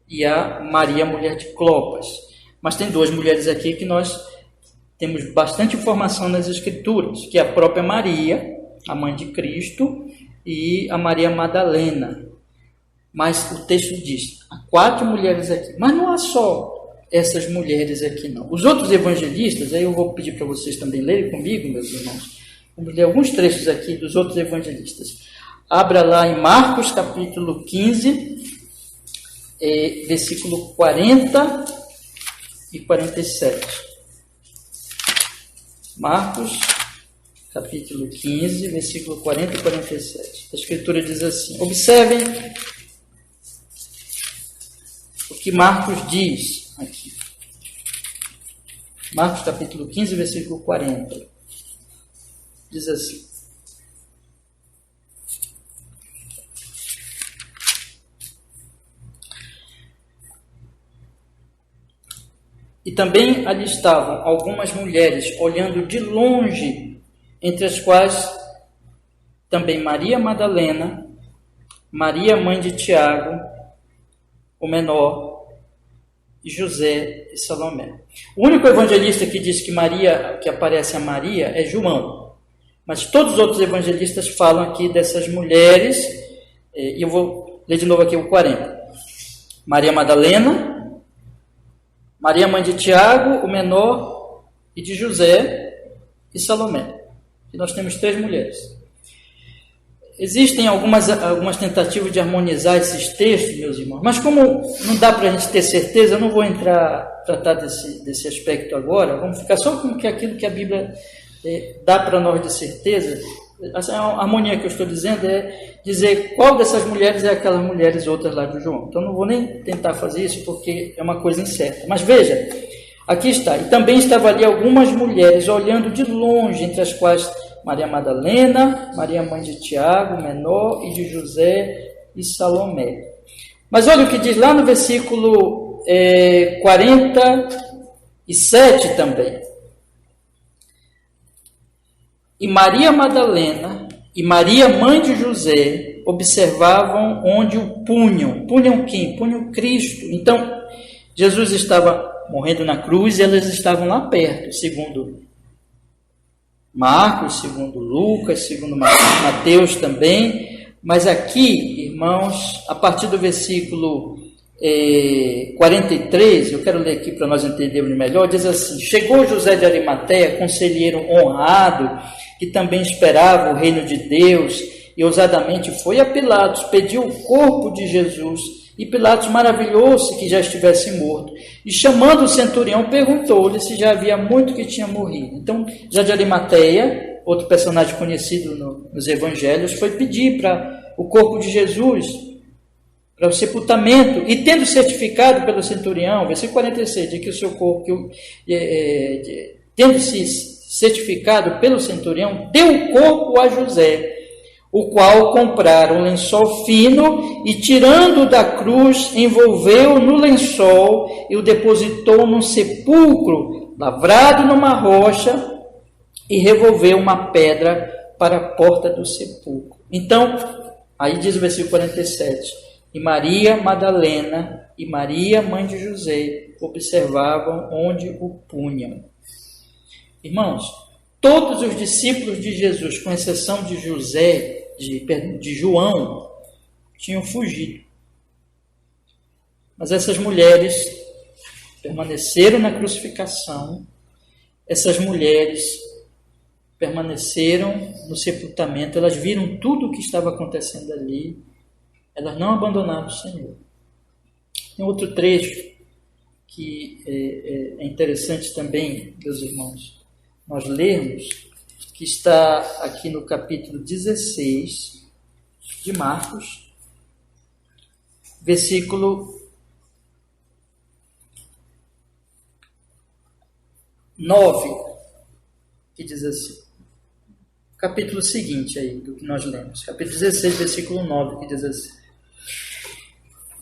e a Maria, mulher de Clopas. Mas tem duas mulheres aqui que nós temos bastante informação nas Escrituras, que é a própria Maria, a mãe de Cristo, e a Maria Madalena. Mas o texto diz, há 4 mulheres aqui. Mas não há só essas mulheres aqui, não. Os outros evangelistas, aí eu vou pedir para vocês também lerem comigo, meus irmãos. Vamos ler alguns trechos aqui dos outros evangelistas. Abra lá em Marcos, capítulo 15, versículo 40 e 47. Marcos, capítulo 15, versículo 40 e 47. A Escritura diz assim, observem o que Marcos diz aqui. Marcos, capítulo 15, versículo 40. Diz assim, e também ali estavam algumas mulheres olhando de longe, entre as quais também Maria Madalena, Maria, mãe de Tiago, o menor, e José e Salomé. O único evangelista que diz que aparece a Maria é João. Mas todos os outros evangelistas falam aqui dessas mulheres, e eu vou ler de novo aqui o 40. Maria Madalena, Maria, mãe de Tiago, o menor, e de José e Salomé. E nós temos 3 mulheres. Existem algumas tentativas de harmonizar esses textos, meus irmãos, mas como não dá para a gente ter certeza, eu não vou tratar desse aspecto agora, vamos ficar só com aquilo que a Bíblia dá para nós de certeza. A harmonia que eu estou dizendo é dizer qual dessas mulheres é aquelas mulheres outras lá do João. Então não vou nem tentar fazer isso porque é uma coisa incerta. Mas veja, aqui está. E também estavam ali algumas mulheres olhando de longe, entre as quais Maria Madalena, Maria, mãe de Tiago, menor, e de José e Salomé. Mas olha o que diz lá no versículo 47 também. E Maria Madalena e Maria, mãe de José, observavam onde o punham. Punham quem? Punham Cristo. Então, Jesus estava morrendo na cruz e elas estavam lá perto, segundo Marcos, segundo Lucas, segundo Mateus também. Mas aqui, irmãos, a partir do versículo 43, eu quero ler aqui para nós entendermos melhor, diz assim, chegou José de Arimateia, conselheiro honrado, que também esperava o reino de Deus, e ousadamente foi a Pilatos, pediu o corpo de Jesus, e Pilatos maravilhou-se que já estivesse morto, e chamando o centurião, perguntou-lhe se já havia muito que tinha morrido. Então, José de Arimateia, outro personagem conhecido nos evangelhos, foi pedir para o corpo de Jesus, para o sepultamento, e tendo certificado pelo centurião, versículo 46, de que o seu corpo, tendo-se certificado pelo centurião, deu o corpo a José, o qual comprara um lençol fino e, tirando da cruz, envolveu no lençol e o depositou num sepulcro lavrado numa rocha e revolveu uma pedra para a porta do sepulcro. Então, aí diz o versículo 47, e Maria Madalena e Maria, mãe de José, observavam onde o punham. Irmãos, todos os discípulos de Jesus, com exceção de de João, tinham fugido. Mas essas mulheres permaneceram na crucificação, essas mulheres permaneceram no sepultamento, elas viram tudo o que estava acontecendo ali, elas não abandonaram o Senhor. Tem outro trecho que é interessante também, meus irmãos, nós lermos, que está aqui no capítulo 16 de Marcos, versículo 9, que diz assim, capítulo seguinte aí do que nós lemos, capítulo 16, versículo 9, que diz assim,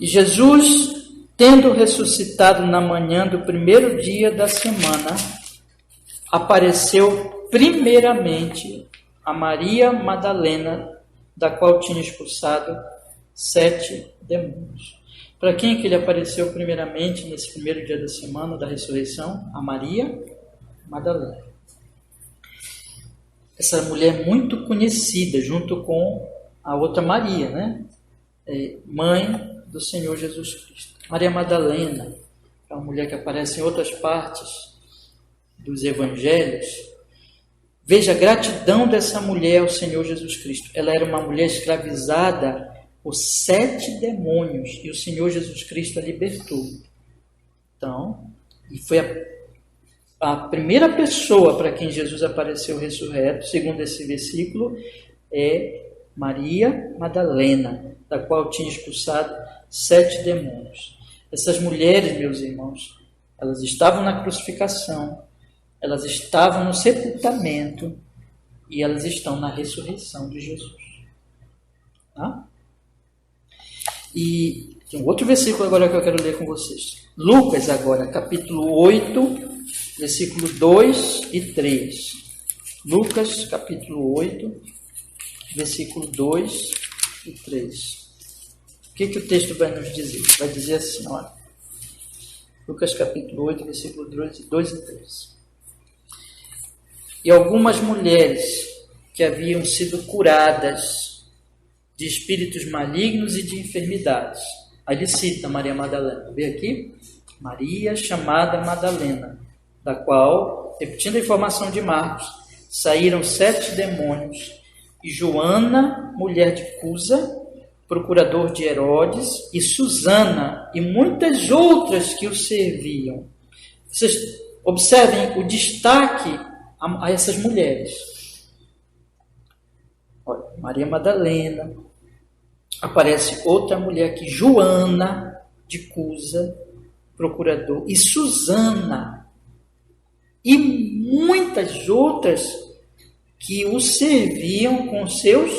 e Jesus, tendo ressuscitado na manhã do primeiro dia da semana, apareceu primeiramente a Maria Madalena, da qual tinha expulsado 7 demônios. Para quem é que ele apareceu primeiramente nesse primeiro dia da semana da ressurreição? A Maria Madalena. Essa mulher muito conhecida, junto com a outra Maria, né? Mãe do Senhor Jesus Cristo. Maria Madalena é uma mulher que aparece em outras partes dos evangelhos. Veja a gratidão dessa mulher ao Senhor Jesus Cristo. Ela era uma mulher escravizada por 7 demônios e o Senhor Jesus Cristo a libertou. Então, e foi a primeira pessoa para quem Jesus apareceu ressurreto, segundo esse versículo, é Maria Madalena, da qual tinha expulsado 7 demônios. Essas mulheres, meus irmãos, elas estavam na crucificação, elas estavam no sepultamento e elas estão na ressurreição de Jesus. Tá? E tem um outro versículo agora que eu quero ler com vocês. Lucas agora, capítulo 8, versículo 2 e 3. Lucas, capítulo 8, versículo 2 e 3. O que o texto vai nos dizer? Vai dizer assim, olha. Lucas, capítulo 8, versículo 2 e 3. E algumas mulheres que haviam sido curadas de espíritos malignos e de enfermidades. Aí ele cita Maria Madalena. Vê aqui? Maria, chamada Madalena, da qual, repetindo a informação de Marcos, saíram 7 demônios, e Joana, mulher de Cusa, procurador de Herodes, e Susana, e muitas outras que o serviam. Vocês observem o destaque a essas mulheres. Olha, Maria Madalena, aparece outra mulher aqui, Joana de Cusa, procurador, e Susana, e muitas outras que o serviam com seus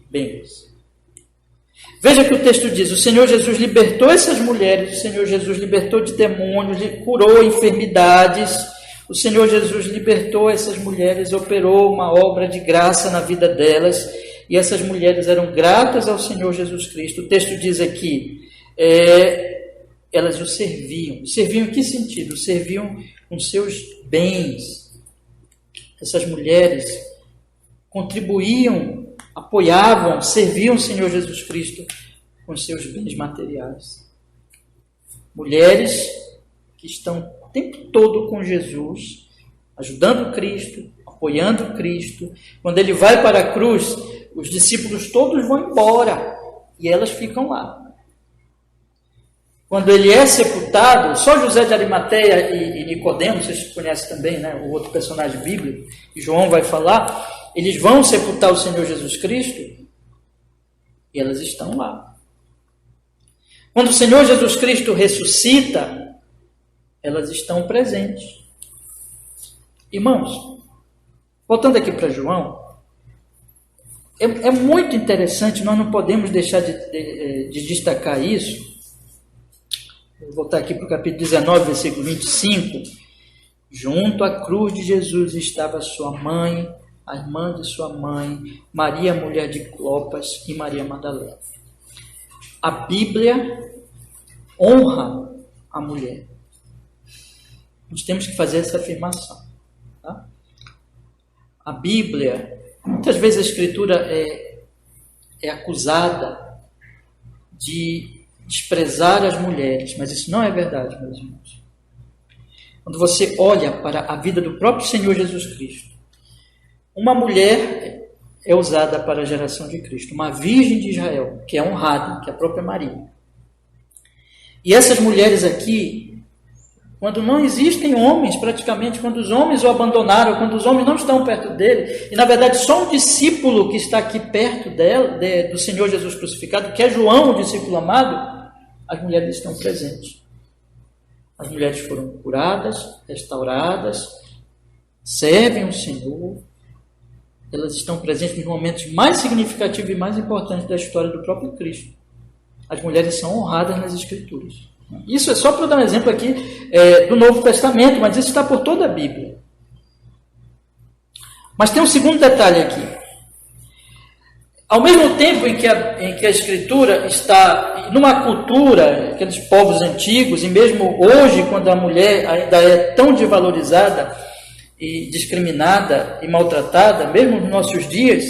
bens. Veja que o texto diz, o Senhor Jesus libertou essas mulheres, o Senhor Jesus libertou de demônios, curou enfermidades, o Senhor Jesus libertou essas mulheres, operou uma obra de graça na vida delas, e essas mulheres eram gratas ao Senhor Jesus Cristo. O texto diz aqui, elas o serviam. Serviam em que sentido? Serviam com seus bens. Essas mulheres contribuíam, apoiavam, serviam o Senhor Jesus Cristo com seus bens materiais. Mulheres que estão o tempo todo com Jesus, ajudando Cristo, apoiando Cristo. Quando ele vai para a cruz, os discípulos todos vão embora e elas ficam lá. Quando ele é sepultado, só José de Arimateia e Nicodemo, vocês conhecem também, né, o outro personagem bíblico, que João vai falar, eles vão sepultar o Senhor Jesus Cristo e elas estão lá. Quando o Senhor Jesus Cristo ressuscita, elas estão presentes. Irmãos, voltando aqui para João, é muito interessante, nós não podemos deixar de destacar isso. Vou voltar aqui para o capítulo 19, versículo 25. Junto à cruz de Jesus estava sua mãe, a irmã de sua mãe, Maria, mulher de Clopas, e Maria Madalena. A Bíblia honra a mulher. Nós temos que fazer essa afirmação. Tá? A Bíblia, muitas vezes a Escritura é acusada de desprezar as mulheres, mas isso não é verdade, meus irmãos. Quando você olha para a vida do próprio Senhor Jesus Cristo, uma mulher é usada para a geração de Cristo, uma virgem de Israel, que é honrada, que é a própria Maria. E essas mulheres aqui, quando não existem homens, praticamente, quando os homens o abandonaram, quando os homens não estão perto dele, e na verdade só um discípulo que está aqui perto do Senhor Jesus crucificado, que é João, o discípulo amado, as mulheres estão presentes. As mulheres foram curadas, restauradas, servem o Senhor, elas estão presentes nos momentos mais significativos e mais importantes da história do próprio Cristo. As mulheres são honradas nas Escrituras. Isso é só para dar um exemplo aqui do Novo Testamento, mas isso está por toda a Bíblia. Mas tem um segundo detalhe aqui. Ao mesmo tempo em que a Escritura está numa cultura, aqueles povos antigos, e mesmo hoje, quando a mulher ainda é tão desvalorizada e discriminada e maltratada, mesmo nos nossos dias,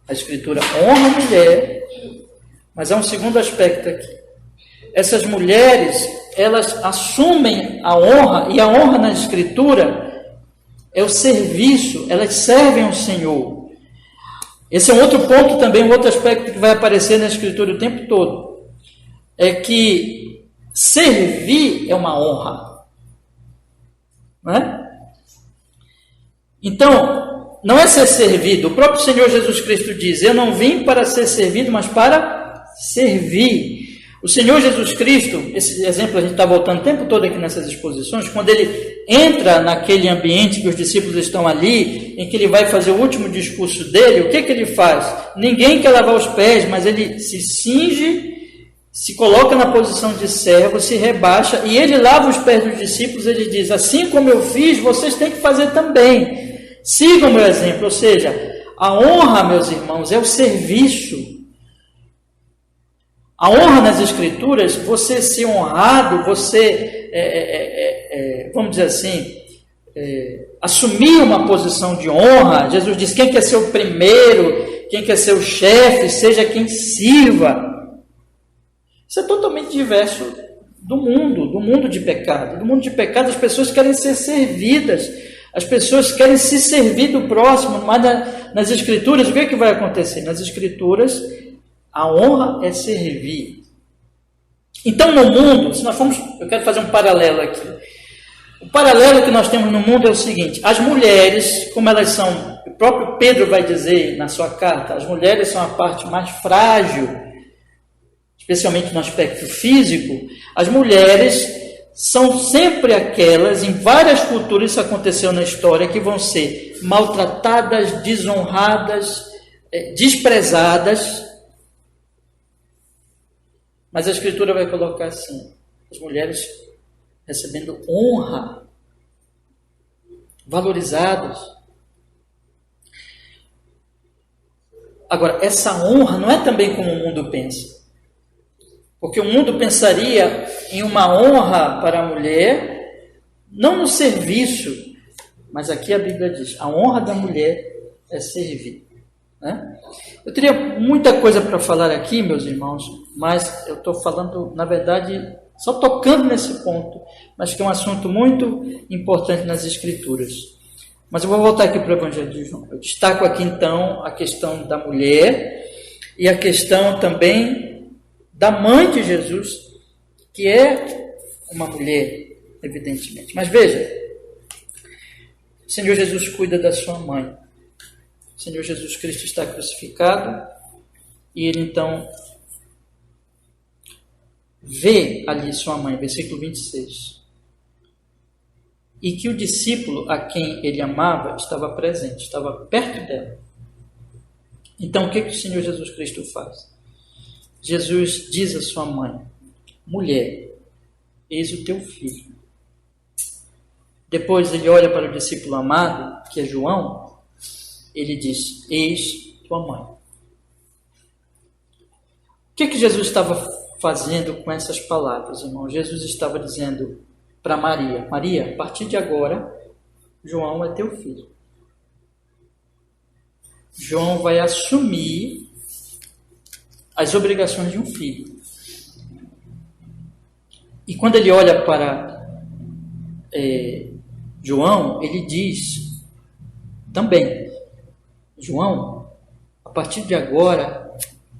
a Escritura honra a mulher, mas há um segundo aspecto aqui. Essas mulheres, elas assumem a honra, e a honra na Escritura é o serviço, elas servem ao Senhor. Esse é um outro ponto também, um outro aspecto que vai aparecer na Escritura o tempo todo. É que servir é uma honra. Não é? Então, não é ser servido. O próprio Senhor Jesus Cristo diz: eu não vim para ser servido, mas para servir. O Senhor Jesus Cristo, esse exemplo a gente está voltando o tempo todo aqui nessas exposições, quando ele entra naquele ambiente que os discípulos estão ali, em que ele vai fazer o último discurso dele, o que ele faz? Ninguém quer lavar os pés, mas ele se cinge, se coloca na posição de servo, se rebaixa, e ele lava os pés dos discípulos. Ele diz: assim como eu fiz, vocês têm que fazer também. Sigam o meu exemplo. Ou seja, a honra, meus irmãos, é o serviço. A honra nas Escrituras, você ser honrado, você, vamos dizer assim, assumir uma posição de honra. Jesus diz: quem quer ser o primeiro, quem quer ser o chefe, seja quem sirva. Isso é totalmente diverso do mundo de pecado. No mundo de pecado, as pessoas querem ser servidas, as pessoas querem se servir do próximo, mas nas Escrituras, o que é que vai acontecer? Nas Escrituras, a honra é servir. Então, no mundo, se nós formos, eu quero fazer um paralelo aqui. O paralelo que nós temos no mundo é o seguinte: as mulheres, como elas são, o próprio Pedro vai dizer na sua carta, as mulheres são a parte mais frágil, especialmente no aspecto físico. As mulheres são sempre aquelas, em várias culturas isso aconteceu na história, que vão ser maltratadas, desonradas, desprezadas. Mas a Escritura vai colocar assim: as mulheres recebendo honra, valorizadas. Agora, essa honra não é também como o mundo pensa. Porque o mundo pensaria em uma honra para a mulher, não no serviço, mas aqui a Bíblia diz: a honra da mulher é servir. Né? Eu teria muita coisa para falar aqui, meus irmãos, mas eu estou falando, na verdade, só tocando nesse ponto, mas que é um assunto muito importante nas Escrituras. Mas eu vou voltar aqui para o Evangelho de João. Eu destaco aqui, então, a questão da mulher e a questão também da mãe de Jesus, que é uma mulher, evidentemente. Mas veja, o Senhor Jesus cuida da sua mãe. O Senhor Jesus Cristo está crucificado e ele então vê ali sua mãe, versículo 26. E que o discípulo a quem ele amava estava presente, estava perto dela. Então o que o Senhor Jesus Cristo faz? Jesus diz à sua mãe: mulher, eis o teu filho. Depois ele olha para o discípulo amado, que é João. Ele diz: eis tua mãe. O que Jesus estava fazendo com essas palavras, irmão? Jesus estava dizendo para Maria: Maria, a partir de agora, João é teu filho. João vai assumir as obrigações de um filho. E quando ele olha para João, ele diz também: João, a partir de agora,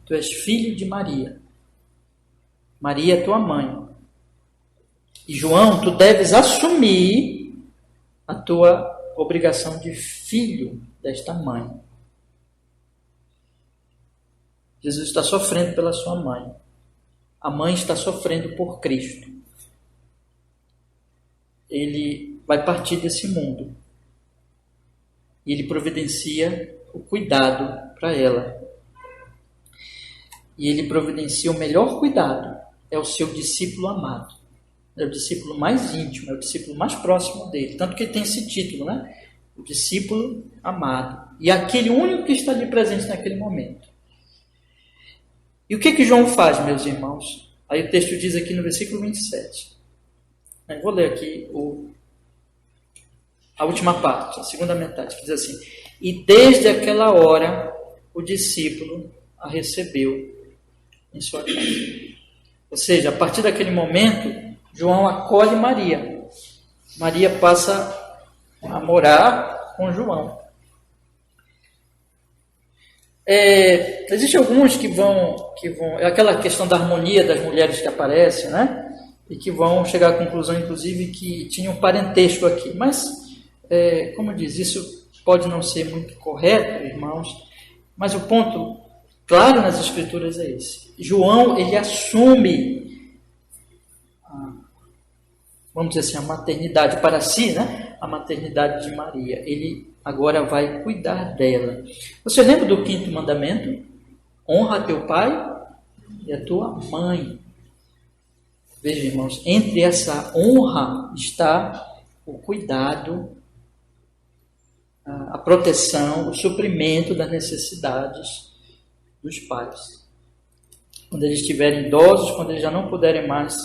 tu és filho de Maria. Maria é tua mãe. E João, tu deves assumir a tua obrigação de filho desta mãe. Jesus está sofrendo pela sua mãe. A mãe está sofrendo por Cristo. Ele vai partir desse mundo. E ele providencia o cuidado para ela. E ele providencia o melhor cuidado. É o seu discípulo amado. É o discípulo mais íntimo, é o discípulo mais próximo dele. Tanto que ele tem esse título, né? o discípulo amado, e aquele único que está ali presente naquele momento. E o que João faz, meus irmãos? Aí o texto diz aqui no versículo 27. Eu vou ler aqui a última parte, a segunda metade, que diz assim: e desde aquela hora o discípulo a recebeu em sua casa. Ou seja, a partir daquele momento, João acolhe Maria. Maria passa a morar com João. Existem alguns que vão, é aquela questão da harmonia das mulheres que aparece, né? E que vão chegar à conclusão, inclusive, que tinham parentesco aqui. Mas, como eu disse, isso pode não ser muito correto, irmãos, mas o ponto claro nas Escrituras é esse. João, ele assume, vamos dizer assim, a maternidade para si, né? A maternidade de Maria. Ele agora vai cuidar dela. Você lembra do 5º mandamento? Honra teu pai e a tua mãe. Veja, irmãos, entre essa honra está o cuidado, a proteção, o suprimento das necessidades dos pais. Quando eles estiverem idosos, quando eles já não puderem mais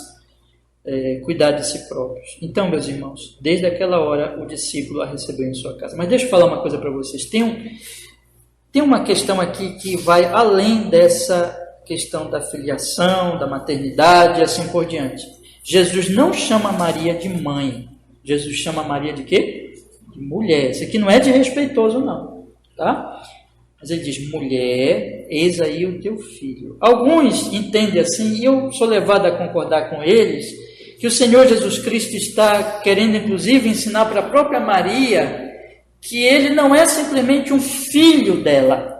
cuidar de si próprios. Então, meus irmãos, desde aquela hora o discípulo a recebeu em sua casa. Mas deixa eu falar uma coisa para vocês. Tem uma questão aqui que vai além dessa questão da filiação, da maternidade e assim por diante. Jesus não chama Maria de mãe. Jesus chama Maria de quê? De mulher. Isso aqui não é desrespeitoso, não. Tá? Mas ele diz: mulher, eis aí o teu filho. Alguns entendem assim, e eu sou levado a concordar com eles, que o Senhor Jesus Cristo está querendo, inclusive, ensinar para a própria Maria que ele não é simplesmente um filho dela.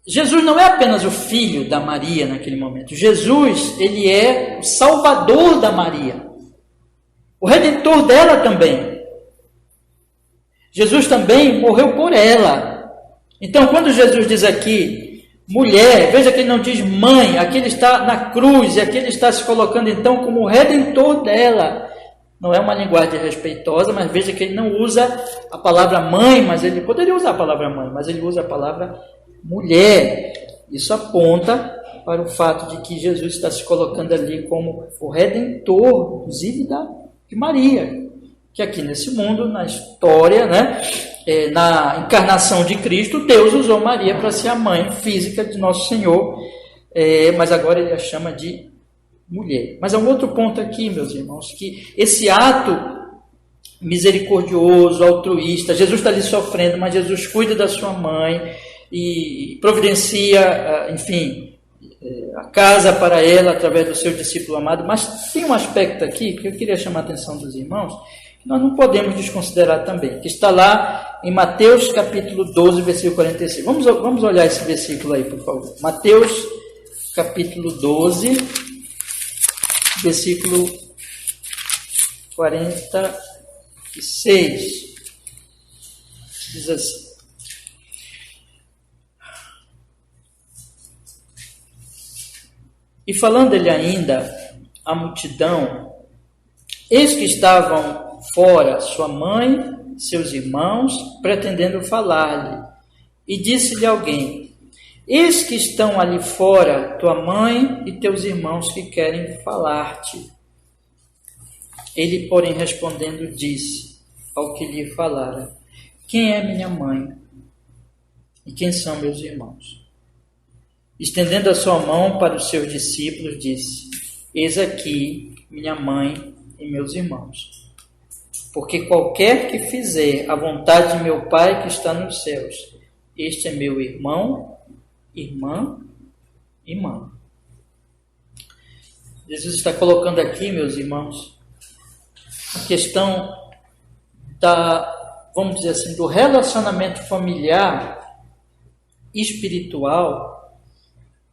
Jesus não é apenas o filho da Maria naquele momento. Jesus, ele é o salvador da Maria, o redentor dela também. Jesus também morreu por ela. Então, quando Jesus diz aqui mulher, veja que ele não diz mãe, aqui ele está na cruz, e aqui ele está se colocando então como o redentor dela. Não é uma linguagem respeitosa, mas veja que ele não usa a palavra mãe, mas ele poderia usar a palavra mãe, mas ele usa a palavra mulher. Isso aponta para o fato de que Jesus está se colocando ali como o redentor, inclusive de Maria, que aqui nesse mundo, na história, né, na encarnação de Cristo, Deus usou Maria para ser a mãe física de Nosso Senhor, mas agora ele a chama de mulher. Mas há um outro ponto aqui, meus irmãos, que esse ato misericordioso, altruísta, Jesus está ali sofrendo, mas Jesus cuida da sua mãe e providencia, enfim, a casa para ela através do seu discípulo amado. Mas tem um aspecto aqui que eu queria chamar a atenção dos irmãos, que nós não podemos desconsiderar também, que está lá em Mateus capítulo 12, versículo 46. Vamos olhar esse versículo aí, por favor. Mateus capítulo 12, versículo 46. Diz assim: e falando ele ainda à multidão, eis que estavam fora sua mãe, seus irmãos, pretendendo falar-lhe. E disse-lhe alguém: eis que estão ali fora tua mãe e teus irmãos que querem falar-te. Ele, porém, respondendo, disse ao que lhe falara: quem é minha mãe? E quem são meus irmãos? Estendendo a sua mão para os seus discípulos, disse: eis aqui minha mãe e meus irmãos. Porque qualquer que fizer a vontade de meu Pai que está nos céus, este é meu irmão, irmã e mãe. Jesus está colocando aqui, meus irmãos, a questão vamos dizer assim, do relacionamento familiar espiritual.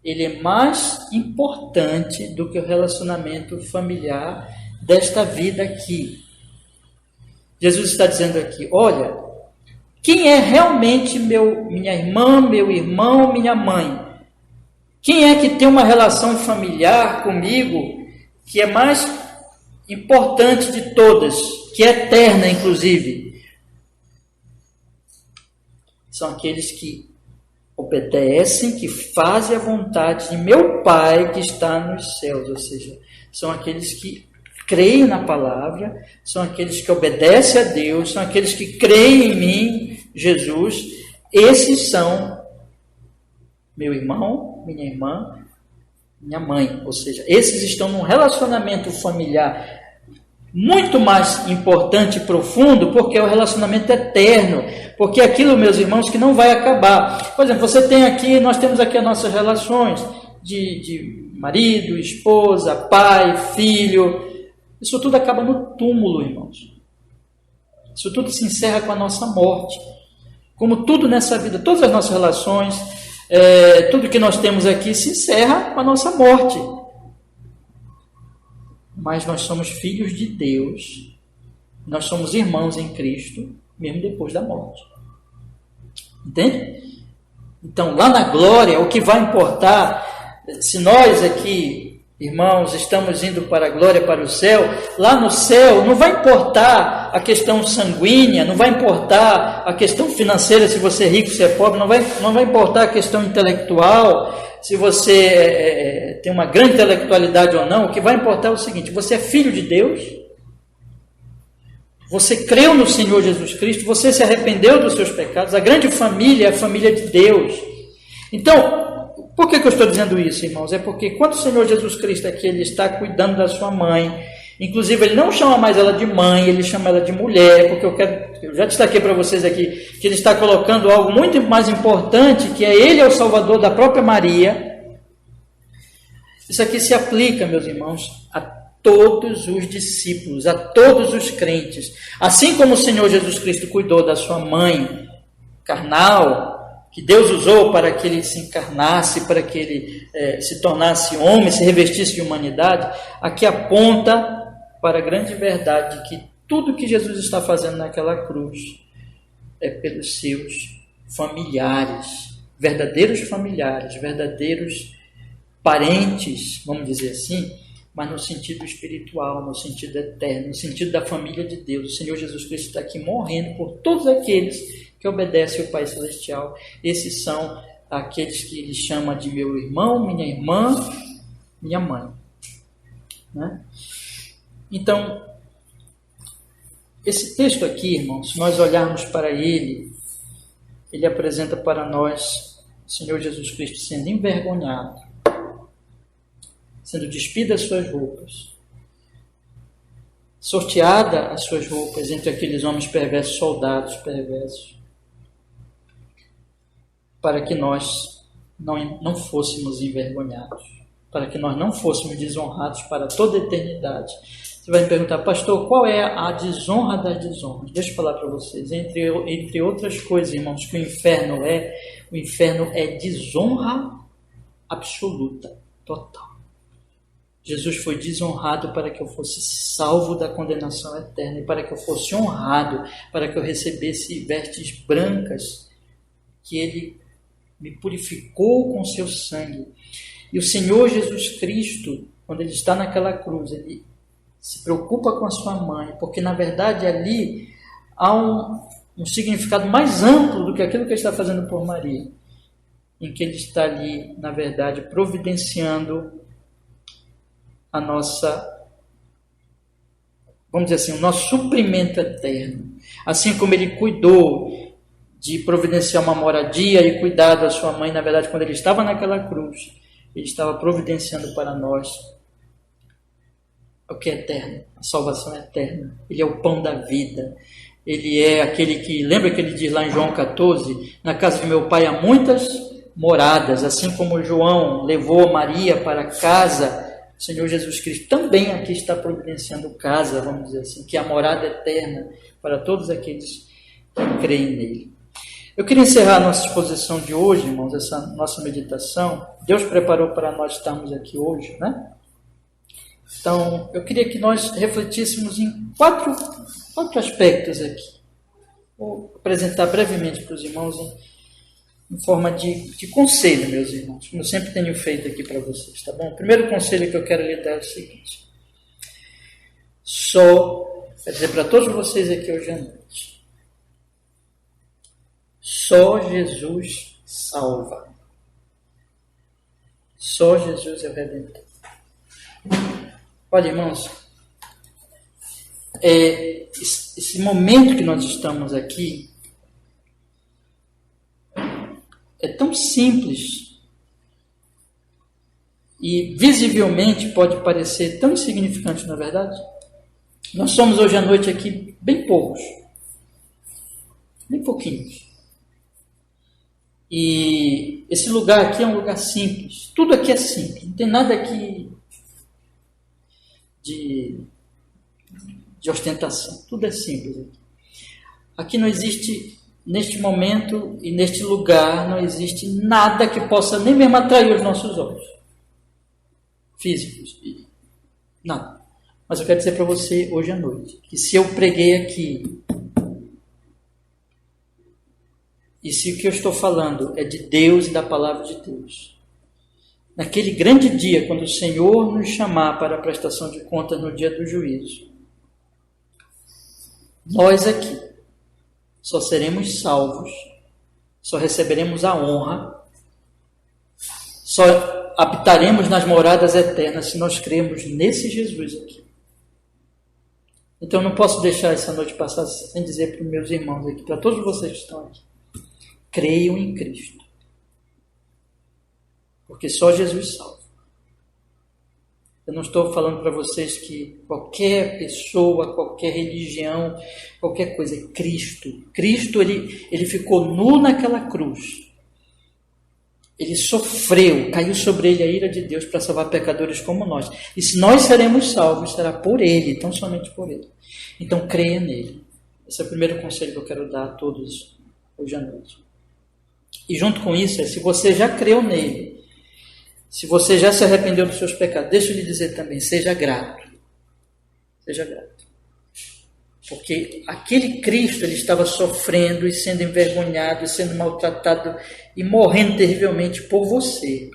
Ele é mais importante do que o relacionamento familiar desta vida aqui. Jesus está dizendo aqui: olha, quem é realmente minha irmã, meu irmão, minha mãe? Quem é que tem uma relação familiar comigo que é mais importante de todas, que é eterna, inclusive, são aqueles que obedecem, que fazem a vontade de meu Pai que está nos céus, ou seja, são aqueles que creem na palavra, são aqueles que obedecem a Deus, são aqueles que creem em mim, Jesus. Esses são meu irmão, minha irmã, minha mãe, ou seja, esses estão num relacionamento familiar muito mais importante e profundo, porque é o relacionamento eterno, porque é aquilo, meus irmãos, que não vai acabar. Por exemplo, nós temos aqui as nossas relações de marido, esposa, pai, filho. Isso tudo acaba no túmulo, irmãos. Isso tudo se encerra com a nossa morte. Como tudo nessa vida, todas as nossas relações, tudo que nós temos aqui se encerra com a nossa morte. Mas nós somos filhos de Deus, nós somos irmãos em Cristo, mesmo depois da morte. Entende? Então, lá na glória, o que vai importar, se nós aqui, irmãos, estamos indo para a glória, para o céu, lá no céu não vai importar a questão sanguínea, não vai importar a questão financeira, se você é rico, se é pobre, não vai importar a questão intelectual, se você tem uma grande intelectualidade ou não. O que vai importar é o seguinte: você é filho de Deus, você creu no Senhor Jesus Cristo, você se arrependeu dos seus pecados, a grande família é a família de Deus. Então, por que eu estou dizendo isso, irmãos? É porque quando o Senhor Jesus Cristo aqui, ele está cuidando da sua mãe, inclusive ele não chama mais ela de mãe, ele chama ela de mulher, porque eu já destaquei para vocês aqui, que ele está colocando algo muito mais importante, que é ele é o Salvador da própria Maria. Isso aqui se aplica, meus irmãos, a todos os discípulos, a todos os crentes. Assim como o Senhor Jesus Cristo cuidou da sua mãe carnal, que Deus usou para que ele se encarnasse, para que ele se tornasse homem, se revestisse de humanidade, aqui aponta para a grande verdade de que tudo que Jesus está fazendo naquela cruz é pelos seus familiares, verdadeiros parentes, vamos dizer assim, mas no sentido espiritual, no sentido eterno, no sentido da família de Deus. O Senhor Jesus Cristo está aqui morrendo por todos aqueles que obedecem ao Pai Celestial. Esses são aqueles que ele chama de meu irmão, minha irmã, minha mãe. Né? Então, esse texto aqui, irmãos, se nós olharmos para ele apresenta para nós o Senhor Jesus Cristo sendo envergonhado, sendo despido as suas roupas, sorteada as suas roupas entre aqueles homens perversos, soldados perversos, para que nós não fôssemos envergonhados, para que nós não fôssemos desonrados para toda a eternidade. Você vai me perguntar: pastor, qual é a desonra das desonras? Deixa eu falar para vocês. Entre outras coisas, irmãos, que o inferno é desonra absoluta, total. Jesus foi desonrado para que eu fosse salvo da condenação eterna, e para que eu fosse honrado, para que eu recebesse vestes brancas, que ele me purificou com seu sangue. E o Senhor Jesus Cristo, quando ele está naquela cruz, ele se preocupa com a sua mãe, porque na verdade ali há um significado mais amplo do que aquilo que ele está fazendo por Maria, em que ele está ali, na verdade, providenciando a nossa, vamos dizer assim, o nosso suprimento eterno. Assim como ele cuidou de providenciar uma moradia e cuidar da sua mãe, na verdade, quando ele estava naquela cruz, ele estava providenciando para nós o que é eterno, a salvação eterna. Ele é o pão da vida. Ele é aquele que, lembra que ele diz lá em João 14, na casa de meu pai há muitas moradas, assim como João levou Maria para casa, o Senhor Jesus Cristo também aqui está providenciando casa, vamos dizer assim, que é a morada eterna para todos aqueles que creem nele. Eu queria encerrar a nossa exposição de hoje, irmãos, essa nossa meditação. Deus preparou para nós estarmos aqui hoje, né? Então, eu queria que nós refletíssemos em quatro aspectos aqui. Vou apresentar brevemente para os irmãos em forma de conselho, meus irmãos, como eu sempre tenho feito aqui para vocês, tá bom? O primeiro conselho que eu quero lhe dar é o seguinte: quer dizer para todos vocês aqui hoje à noite, só Jesus salva. Só Jesus é o Redentor. Olha, irmãos, esse momento que nós estamos aqui é tão simples e visivelmente pode parecer tão insignificante, na verdade. Nós somos hoje à noite aqui bem poucos, bem pouquinhos. E esse lugar aqui é um lugar simples. Tudo aqui é simples. Não tem nada aqui de ostentação. Tudo é simples aqui. Aqui não existe, neste momento e neste lugar, não existe nada que possa nem mesmo atrair os nossos olhos físicos. Nada. Mas eu quero dizer para você hoje à noite que se eu preguei aqui e se o que eu estou falando é de Deus e da palavra de Deus, naquele grande dia, quando o Senhor nos chamar para a prestação de contas no dia do juízo, nós aqui só seremos salvos, só receberemos a honra, só habitaremos nas moradas eternas se nós cremos nesse Jesus aqui. Então eu não posso deixar essa noite passar sem dizer para os meus irmãos aqui, para todos vocês que estão aqui, creiam em Cristo. Porque só Jesus salva. Eu não estou falando para vocês que qualquer pessoa, qualquer religião, qualquer coisa, é Cristo. Cristo, ele ficou nu naquela cruz. Ele sofreu, caiu sobre ele a ira de Deus para salvar pecadores como nós. E se nós seremos salvos, será por ele, tão somente por ele. Então creia nele. Esse é o primeiro conselho que eu quero dar a todos hoje à noite. E junto com isso, se você já creu nele, se você já se arrependeu dos seus pecados, deixa eu lhe dizer também, seja grato. Seja grato. Porque aquele Cristo, ele estava sofrendo e sendo envergonhado, e sendo maltratado e morrendo terrivelmente por você.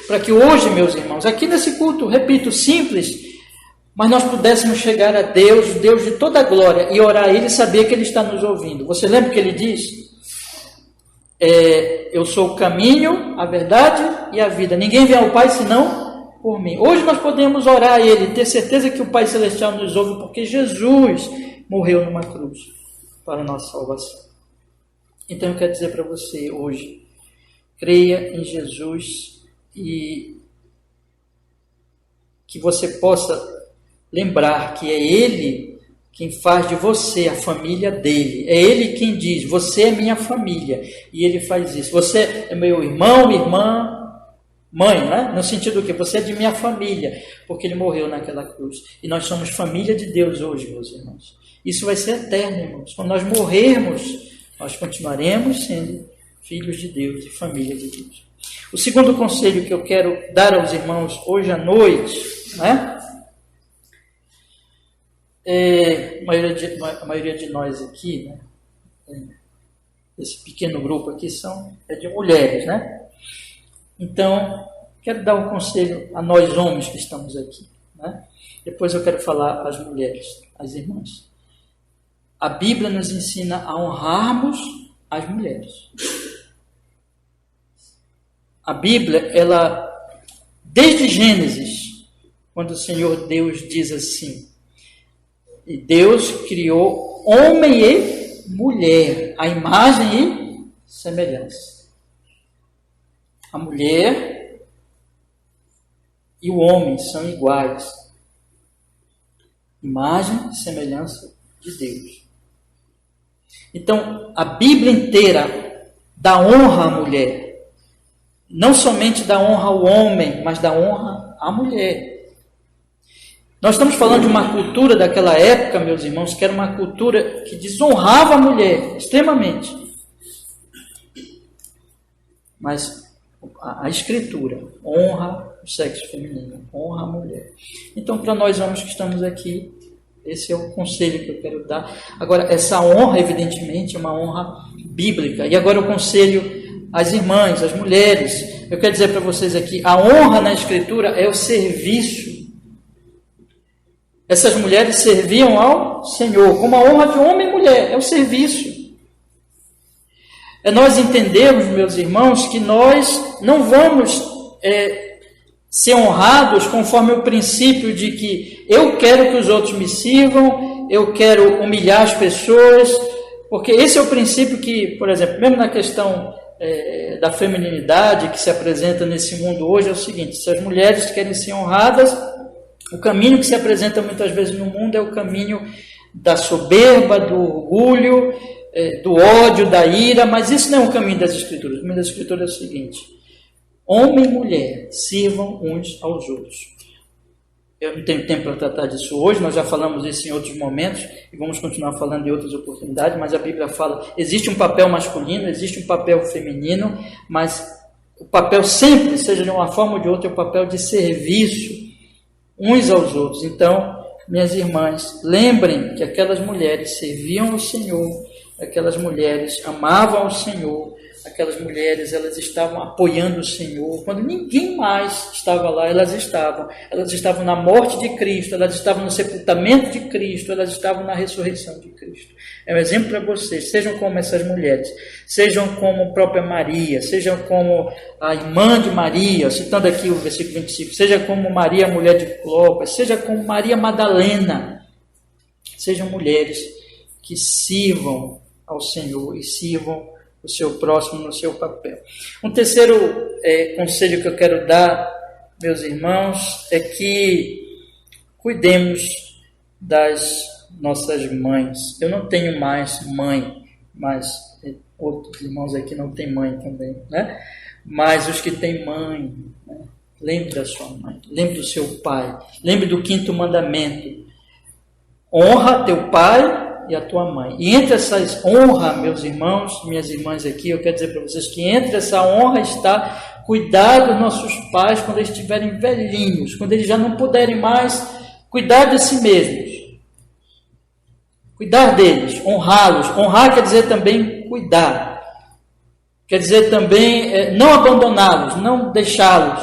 Para que hoje, meus irmãos, aqui nesse culto, repito, simples, mas nós pudéssemos chegar a Deus, Deus de toda a glória, e orar a Ele e saber que Ele está nos ouvindo. Você lembra o que Ele diz? Eu sou o caminho, a verdade e a vida. Ninguém vem ao Pai senão por mim. Hoje nós podemos orar a Ele, ter certeza que o Pai Celestial nos ouve, porque Jesus morreu numa cruz para a nossa salvação. Então eu quero dizer para você hoje, creia em Jesus e que você possa lembrar que é Ele quem faz de você a família dele. É Ele quem diz, você é minha família. E Ele faz isso. Você é meu irmão, irmã, mãe, né? No sentido que você é de minha família, porque Ele morreu naquela cruz. E nós somos família de Deus hoje, meus irmãos. Isso vai ser eterno, irmãos. Quando nós morrermos, nós continuaremos sendo filhos de Deus e família de Deus. O segundo conselho que eu quero dar aos irmãos hoje à noite, né? A maioria de nós aqui, né, esse pequeno grupo aqui é de mulheres, né? Então, quero dar um conselho a nós homens que estamos aqui, né? Depois eu quero falar às mulheres, às irmãs. A Bíblia nos ensina a honrarmos as mulheres. A Bíblia, desde Gênesis, quando o Senhor Deus diz assim, e Deus criou homem e mulher, a imagem e semelhança. A mulher e o homem são iguais. Imagem e semelhança de Deus. Então, a Bíblia inteira dá honra à mulher. Não somente dá honra ao homem, mas dá honra à mulher. Nós estamos falando de uma cultura daquela época, meus irmãos, que era uma cultura que desonrava a mulher, extremamente. Mas a Escritura honra o sexo feminino, honra a mulher. Então, para nós homens que estamos aqui, esse é o conselho que eu quero dar. Agora, essa honra, evidentemente, é uma honra bíblica. E agora o conselho às irmãs, às mulheres. Eu quero dizer para vocês aqui, a honra na Escritura é o serviço. Essas mulheres serviam ao Senhor, como a honra de homem e mulher, é o serviço. É nós entendermos, meus irmãos, que nós não vamos ser honrados conforme o princípio de que eu quero que os outros me sirvam, eu quero humilhar as pessoas, porque esse é o princípio que, por exemplo, mesmo na questão da feminilidade que se apresenta nesse mundo hoje, é o seguinte: se as mulheres querem ser honradas, o caminho que se apresenta muitas vezes no mundo é o caminho da soberba, do orgulho, do ódio, da ira, mas isso não é o caminho das Escrituras. O caminho das Escrituras é o seguinte: homem e mulher sirvam uns aos outros. Eu não tenho tempo para tratar disso hoje, nós já falamos isso em outros momentos e vamos continuar falando em outras oportunidades, mas a Bíblia fala, existe um papel masculino, existe um papel feminino, mas o papel sempre, seja de uma forma ou de outra, é o papel de serviço uns aos outros. Então, minhas irmãs, lembrem que aquelas mulheres serviam ao Senhor, aquelas mulheres amavam ao Senhor, aquelas mulheres, elas estavam apoiando o Senhor, quando ninguém mais estava lá, elas estavam na morte de Cristo, elas estavam no sepultamento de Cristo, elas estavam na ressurreição de Cristo. É um exemplo para vocês, sejam como essas mulheres, sejam como a própria Maria, sejam como a irmã de Maria, citando aqui o versículo 25, seja como Maria, mulher de Clopas, seja como Maria Madalena, sejam mulheres que sirvam ao Senhor e sirvam o seu próximo no seu papel. Um terceiro conselho que eu quero dar, meus irmãos, é que cuidemos das nossas mães. Eu não tenho mais mãe, mas outros irmãos aqui não têm mãe também, né? Mas os que têm mãe, né? Lembre da sua mãe, lembre do seu pai, lembre do 5º mandamento: honra teu pai e a tua mãe. E entre essas honra, meus irmãos, minhas irmãs aqui, eu quero dizer para vocês que entre essa honra está cuidar dos nossos pais quando eles estiverem velhinhos, quando eles já não puderem mais cuidar de si mesmos. Cuidar deles, honrá-los. Honrar quer dizer também cuidar. Quer dizer também não abandoná-los, não deixá-los,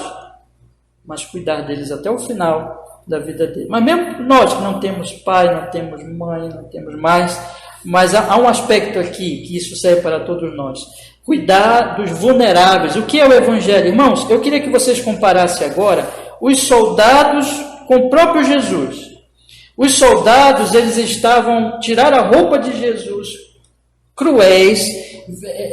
mas cuidar deles até o final da vida dele. Mas mesmo nós que não temos pai, não temos mãe, não temos mais, mas há um aspecto aqui que isso serve para todos nós: cuidar dos vulneráveis. O que é o Evangelho? Irmãos, eu queria que vocês comparassem agora os soldados com o próprio Jesus. Os soldados, eles tiraram a roupa de Jesus, cruéis,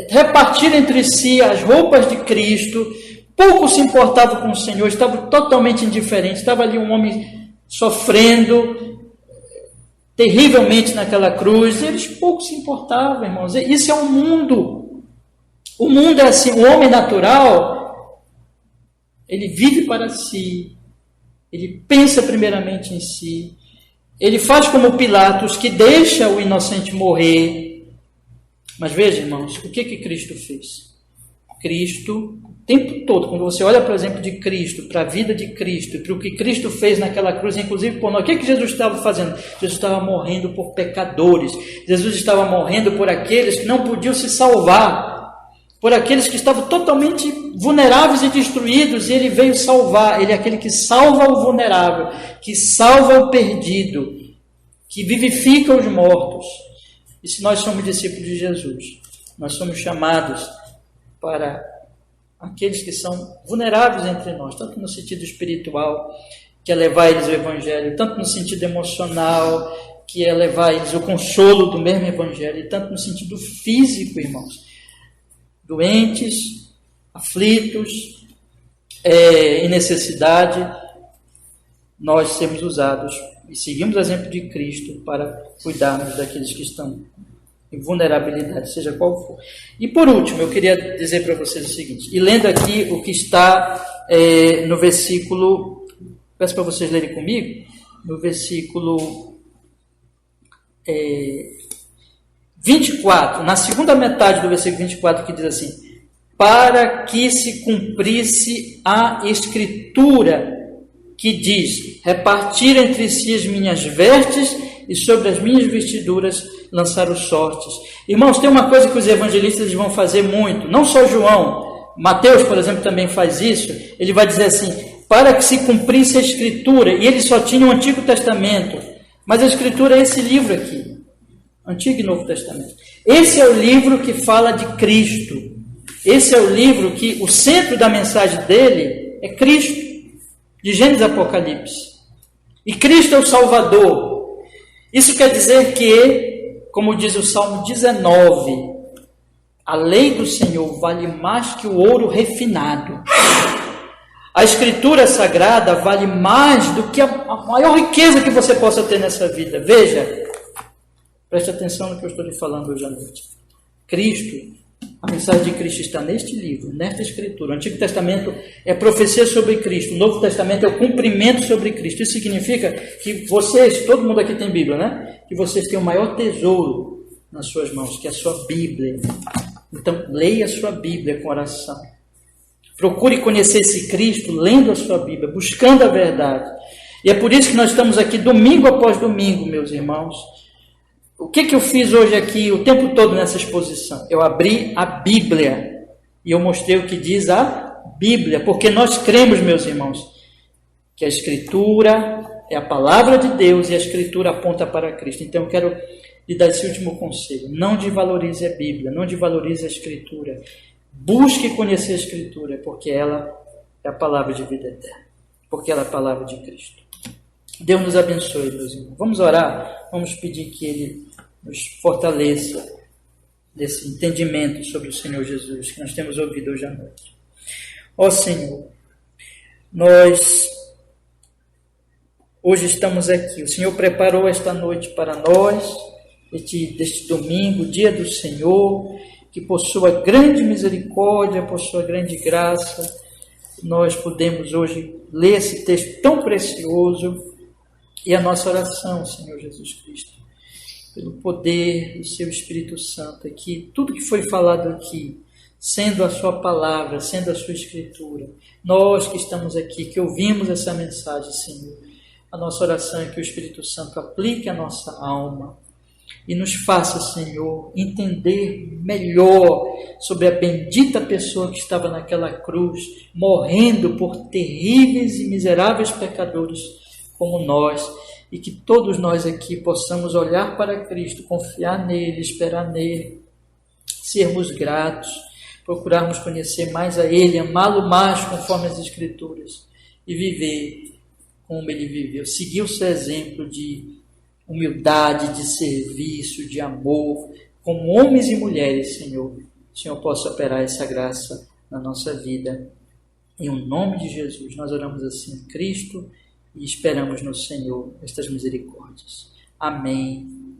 repartiram entre si as roupas de Cristo, pouco se importava com o Senhor, estava totalmente indiferente, estava ali um homem sofrendo terrivelmente naquela cruz, eles pouco se importavam, irmãos. Isso é o mundo. O mundo é assim, o homem natural, ele vive para si, ele pensa primeiramente em si, ele faz como Pilatos, que deixa o inocente morrer. Mas veja, irmãos, o que Cristo fez? Cristo, o tempo todo, quando você olha, por exemplo, de Cristo, para a vida de Cristo, para o que Cristo fez naquela cruz, inclusive por nós, o que Jesus estava fazendo? Jesus estava morrendo por pecadores, Jesus estava morrendo por aqueles que não podiam se salvar, por aqueles que estavam totalmente vulneráveis e destruídos, e ele veio salvar. Ele é aquele que salva o vulnerável, que salva o perdido, que vivifica os mortos. E se nós somos discípulos de Jesus, nós somos chamados para aqueles que são vulneráveis entre nós, tanto no sentido espiritual, que é levar eles o Evangelho, tanto no sentido emocional, que é levar eles o consolo do mesmo Evangelho, e tanto no sentido físico, irmãos. Doentes, aflitos, em necessidade, nós sermos usados e seguimos o exemplo de Cristo para cuidarmos daqueles que estão em vulnerabilidade, seja qual for. E por último, eu queria dizer para vocês o seguinte, e lendo aqui o que está no versículo, peço para vocês lerem comigo, no versículo 24, na segunda metade do versículo 24, que diz assim: para que se cumprisse a Escritura, que diz: repartir entre si as minhas vestes, e sobre as minhas vestiduras lançaram sortes. Irmãos, tem uma coisa que os evangelistas vão fazer muito, não só João, Mateus, por exemplo, também faz isso. Ele vai dizer assim: para que se cumprisse a Escritura, e ele só tinha o Antigo Testamento. Mas a Escritura é esse livro aqui, Antigo e Novo Testamento. Esse é o livro que fala de Cristo. Esse é o livro que o centro da mensagem dele é Cristo, de Gênesis a Apocalipse. E Cristo é o Salvador. Isso quer dizer que, como diz o Salmo 19, a lei do Senhor vale mais que o ouro refinado. A Escritura Sagrada vale mais do que a maior riqueza que você possa ter nessa vida. Veja, preste atenção no que eu estou lhe falando hoje à noite. Cristo, a mensagem de Cristo está neste livro, nesta Escritura. O Antigo Testamento é profecia sobre Cristo. O Novo Testamento é o cumprimento sobre Cristo. Isso significa que vocês, todo mundo aqui tem Bíblia, né? Que vocês têm o maior tesouro nas suas mãos, que é a sua Bíblia. Então, leia a sua Bíblia com oração. Procure conhecer esse Cristo lendo a sua Bíblia, buscando a verdade. E é por isso que nós estamos aqui domingo após domingo, meus irmãos. O que eu fiz hoje aqui, o tempo todo nessa exposição? Eu abri a Bíblia e eu mostrei o que diz a Bíblia, porque nós cremos, meus irmãos, que a Escritura é a palavra de Deus e a Escritura aponta para Cristo. Então eu quero lhe dar esse último conselho. Não desvalorize a Bíblia, não desvalorize a Escritura. Busque conhecer a Escritura, porque ela é a palavra de vida eterna, porque ela é a palavra de Cristo. Deus nos abençoe, meus irmãos. Vamos orar, vamos pedir que Ele nos fortaleça desse entendimento sobre o Senhor Jesus que nós temos ouvido hoje à noite. Ó Senhor, nós hoje estamos aqui. O Senhor preparou esta noite para nós, deste domingo, dia do Senhor, que por sua grande misericórdia, por sua grande graça, nós podemos hoje ler esse texto tão precioso. E a nossa oração, Senhor Jesus Cristo, pelo poder do seu Espírito Santo, que tudo que foi falado aqui, sendo a sua palavra, sendo a sua Escritura, nós que estamos aqui, que ouvimos essa mensagem, Senhor, a nossa oração é que o Espírito Santo aplique a nossa alma e nos faça, Senhor, entender melhor sobre a bendita pessoa que estava naquela cruz, morrendo por terríveis e miseráveis pecadores como nós, e que todos nós aqui possamos olhar para Cristo, confiar nele, esperar nele, sermos gratos, procurarmos conhecer mais a Ele, amá-lo mais conforme as Escrituras e viver como Ele viveu, seguir o seu exemplo de humildade, de serviço, de amor, como homens e mulheres, Senhor. O Senhor possa operar essa graça na nossa vida. Em o nome de Jesus, nós oramos assim, Cristo, e esperamos no Senhor estas misericórdias. Amém